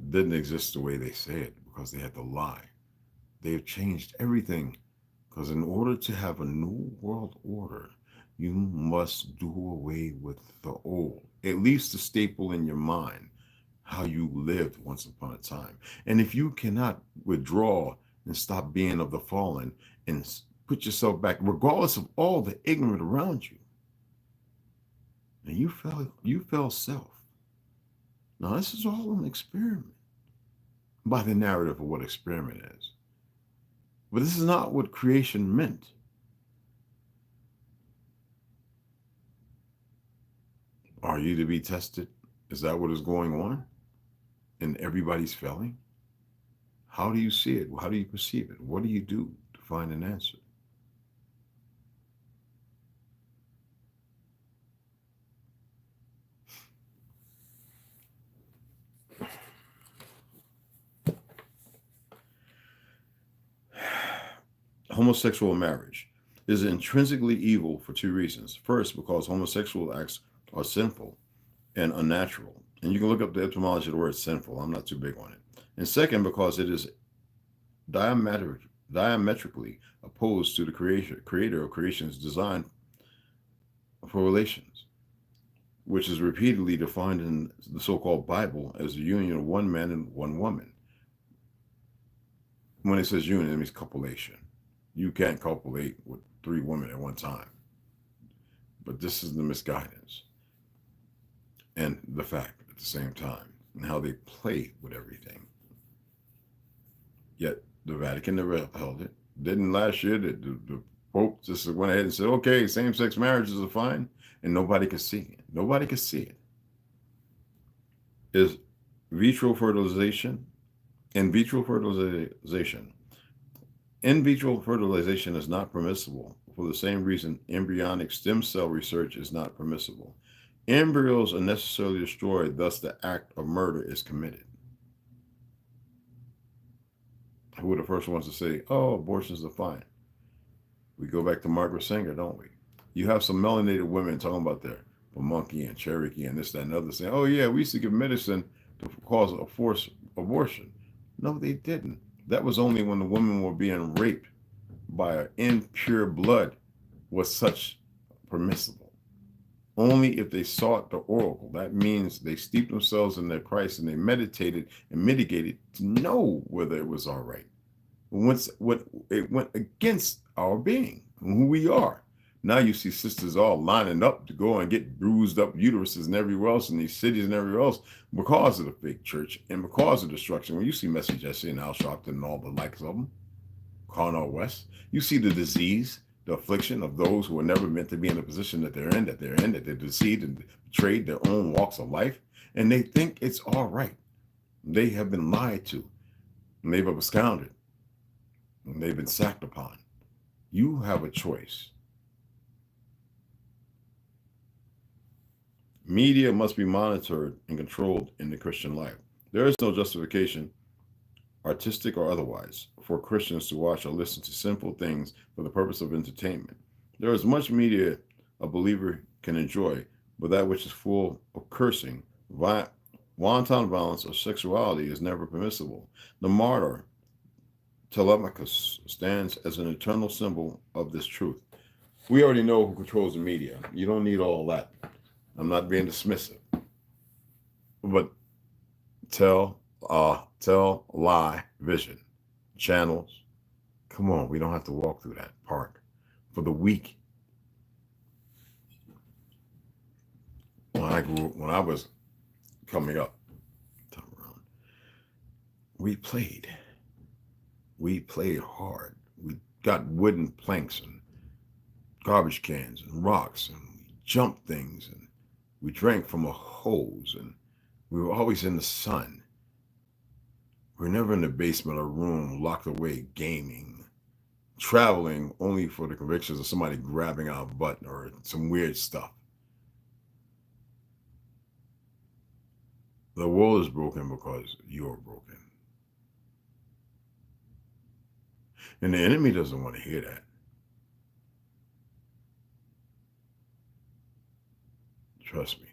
didn't exist the way they say it because they had to lie. They have changed everything because in order to have a new world order, you must do away with the old, at least the staple in your mind, how you lived once upon a time. And if you cannot withdraw and stop being of the fallen and put yourself back, regardless of all the ignorant around you, and you fell self. Now, this is all an experiment by the narrative of what experiment is. But this is not what creation meant. Are you to be tested? Is that what is going on? And everybody's failing? How do you see it? How do you perceive it? What do you do to find an answer? Homosexual marriage is intrinsically evil for two reasons. First, because homosexual acts are sinful and unnatural. And you can look up the etymology of the word sinful. I'm not too big on it. And second, because it is diametrically opposed to the creator of creation's design for relations, which is repeatedly defined in the so-called Bible as the union of one man and one woman. When it says union, it means copulation. You can't copulate with 3 women at one time. But this is the misguidance and the fact at the same time, and how they play with everything. Yet the Vatican never upheld it. Didn't last year. The Pope just went ahead and said, okay, same-sex marriages are fine, and nobody could see it. Nobody could see it. Is vitro fertilization? In vitro fertilization. In vitro fertilization is not permissible for the same reason embryonic stem cell research is not permissible. Embryos are necessarily destroyed, thus the act of murder is committed. Who were the first ones to say, oh, abortions are fine? We go back to Margaret Sanger, don't we? You have some melanated women talking about their Pamunkey and Cherokee and this, that, and other, saying, oh yeah, we used to give medicine to cause a forced abortion. No, they didn't. That was only when the women were being raped by impure blood was such permissible. Only if they sought the oracle. That means they steeped themselves in their Christ and they meditated and mitigated to know whether it was all right. It went against our being and who we are. Now you see sisters all lining up to go and get bruised up uteruses and everywhere else in these cities and everywhere else because of the fake church and because of destruction. When you see Messi Jesse and Al Sharpton and all the likes of them, Cornell West, you see the disease, the affliction of those who are never meant to be in the position that they're in, that they're deceived and betrayed their own walks of life, and they think it's all right. They have been lied to, and they've been absconded, and they've been sacked upon. You have a choice. Media must be monitored and controlled in the Christian life. There is no justification, artistic or otherwise, for Christians to watch or listen to sinful things for the purpose of entertainment. There is much media a believer can enjoy, but that which is full of cursing, wanton violence, or sexuality is never permissible. The martyr, Telemachus, stands as an eternal symbol of this truth. We already know who controls the media. You don't need all that. I'm not being dismissive, but lie, vision, channels. Come on, we don't have to walk through that part. For the weak. When I was coming up, we played hard. We got wooden planks and garbage cans and rocks, and we jumped things, and we drank from a hose, and we were always in the sun. We were never in the basement or room, locked away, gaming, traveling only for the convictions of somebody grabbing our butt or some weird stuff. The world is broken because you're broken. And the enemy doesn't want to hear that. Trust me,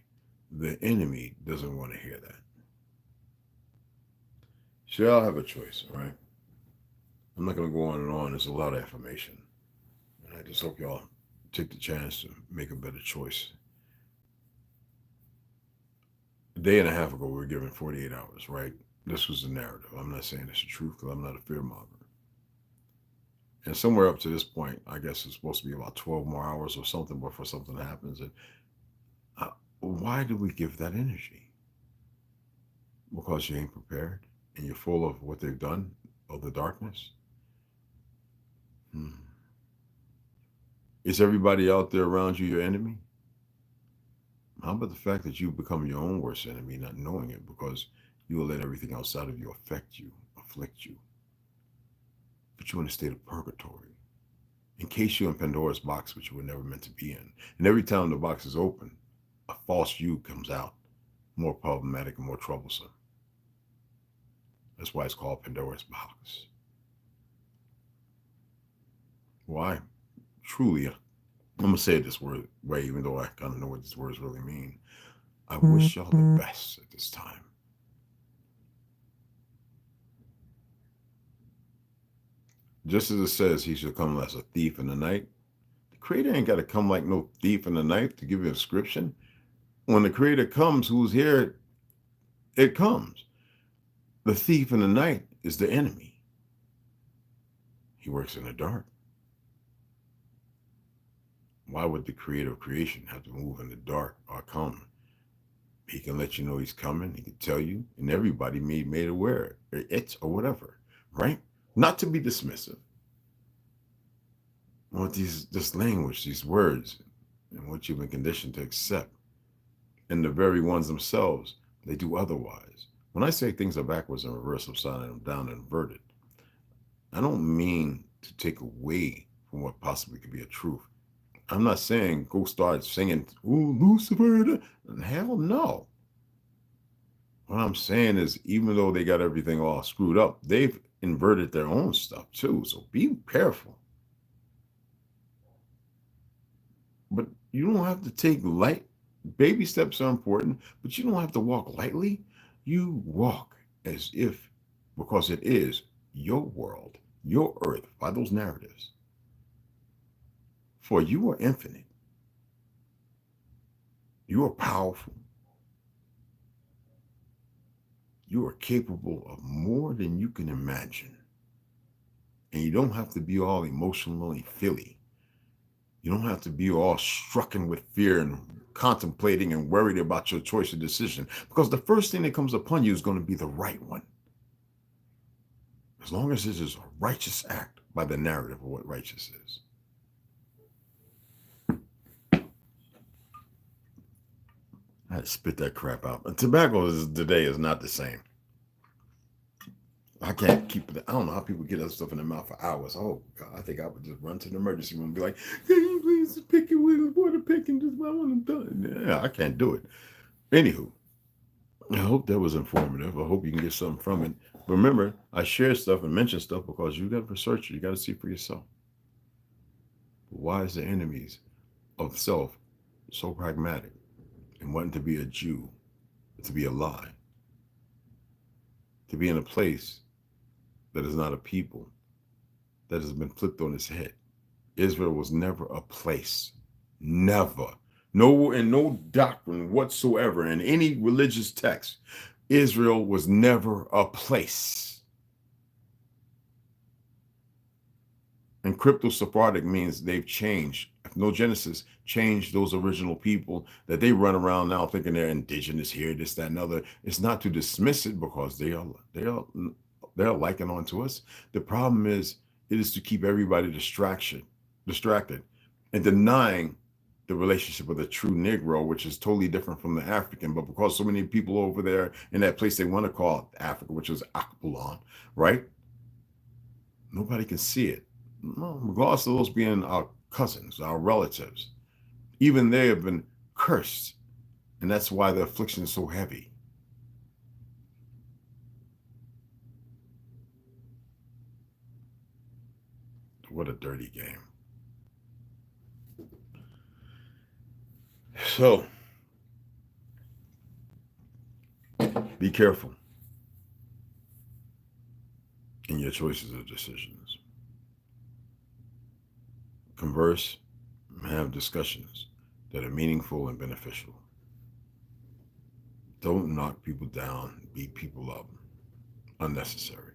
the enemy doesn't want to hear that. So y'all have a choice, all right? I'm not going to go on and on. There's a lot of information. And I just hope y'all take the chance to make a better choice. A day and a half ago, we were given 48 hours, right? This was the narrative. I'm not saying it's the truth because I'm not a fearmonger. And somewhere up to this point, I guess it's supposed to be about 12 more hours or something before something happens. And why do we give that energy? Because you ain't prepared and you're full of what they've done, of the darkness. Is everybody out there around you your enemy? How about the fact that you become your own worst enemy, not knowing it, because you will let everything outside of you affect you, afflict you, put you in a state of purgatory, encase you in Pandora's box, which you were never meant to be in. And every time the box is open, a false you comes out, more problematic and more troublesome. That's why it's called Pandora's box. Why? Truly, I'm going to say it this way, even though I kind of know what these words really mean. I wish y'all the best at this time. Just as it says he shall come as a thief in the night, the Creator ain't got to come like no thief in the night to give you a description. When the Creator comes, who's here, it comes. The thief in the night is the enemy. He works in the dark. Why would the Creator of creation have to move in the dark or come? He can let you know he's coming. He can tell you, and everybody made aware, it's or whatever, right? Not to be dismissive. What this language, these words, and what you've been conditioned to accept, and the very ones themselves, they do otherwise. When I say things are backwards and reverse, upside down and inverted, I don't mean to take away from what possibly could be a truth. I'm not saying go start singing, "Ooh, Lucifer." Hell no. What I'm saying is, even though they got everything all screwed up, they've inverted their own stuff too. So be careful. But you don't have to take light. Baby steps are important, but you don't have to walk lightly. You walk as if, because it is your world, your earth, by those narratives. For you are infinite. You are powerful. You are capable of more than you can imagine. And you don't have to be all emotionally feely. You don't have to be all stricken with fear and contemplating and worried about your choice or decision, because the first thing that comes upon you is going to be the right one. As long as it is a righteous act by the narrative of what righteous is. I had to spit that crap out. And tobacco today is not the same. I can't keep it. I don't know how people get that stuff in their mouth for hours. Oh, God, I think I would just run to the emergency room and be like, "Can you please pick it with a water picking? Just I want to done." Yeah, I can't do it. Anywho, I hope that was informative. I hope you can get something from it. But remember, I share stuff and mention stuff because you got to research it. You got to see for yourself. Why is the enemies of self so pragmatic and wanting to be a Jew, to be a lie, to be in a place that is not a people, that has been flipped on its head? Israel was never a place. Never. No, in no doctrine whatsoever, in any religious text, Israel was never a place. And crypto-Sephardic means they've changed. No Genesis changed those original people that they run around now thinking they're indigenous here, this, that, and other. It's not to dismiss it because they are liking onto us. The problem is, it is to keep everybody distracted and denying the relationship with a true Negro, which is totally different from the African. But because so many people over there in that place they want to call Africa, which is Akbulon, right? Nobody can see it. No, regardless of those being our cousins, our relatives, even they have been cursed. And that's why the affliction is so heavy. What a dirty game. So, be careful in your choices or decisions. Converse and have discussions that are meaningful and beneficial. Don't knock people down, beat people up. Unnecessary.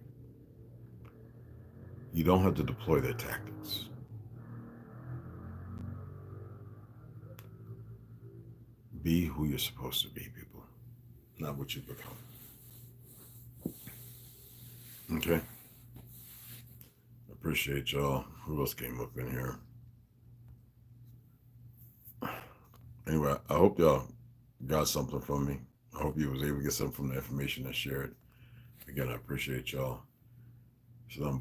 You don't have to deploy their tactics. Be who you're supposed to be, people, not what you've become. Okay? appreciate y'all. Who else came up in here? Anyway, I hope y'all got something from me. I hope you was able to get something from the information I shared. Again, I appreciate y'all. It's nothing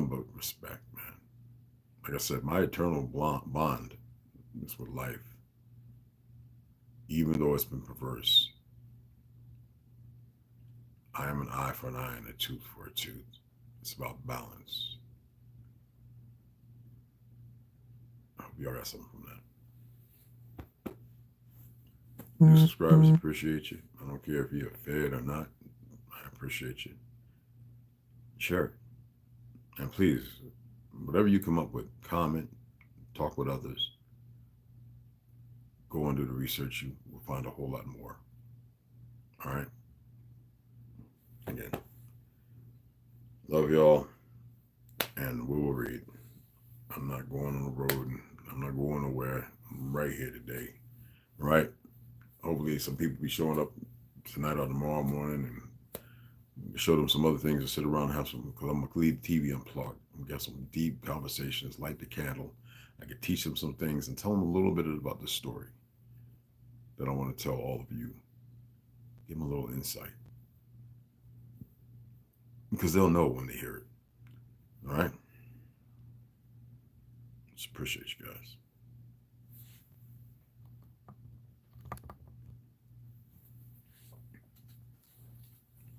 but respect, man. Like I said, my eternal bond is with life. Even though it's been perverse. I am an eye for an eye and a tooth for a tooth. It's about balance. I hope y'all got something from that. New subscribers, appreciate you. I don't care if you're fed or not. I appreciate you. Share it. And please, whatever you come up with, comment, talk with others. Go and do the research. You will find a whole lot more. All right? Again, love y'all, and we will read. I'm not going on the road, and I'm not going nowhere. I'm right here today. All right? Hopefully some people be showing up tonight or tomorrow morning and show them some other things and sit around and have some, because I'm going to leave the TV unplugged. I'm going to get some deep conversations, light the candle. I could teach them some things and tell them a little bit about the story that I want to tell all of you. Give them a little insight. Because they'll know when they hear it. All right? Just appreciate you guys.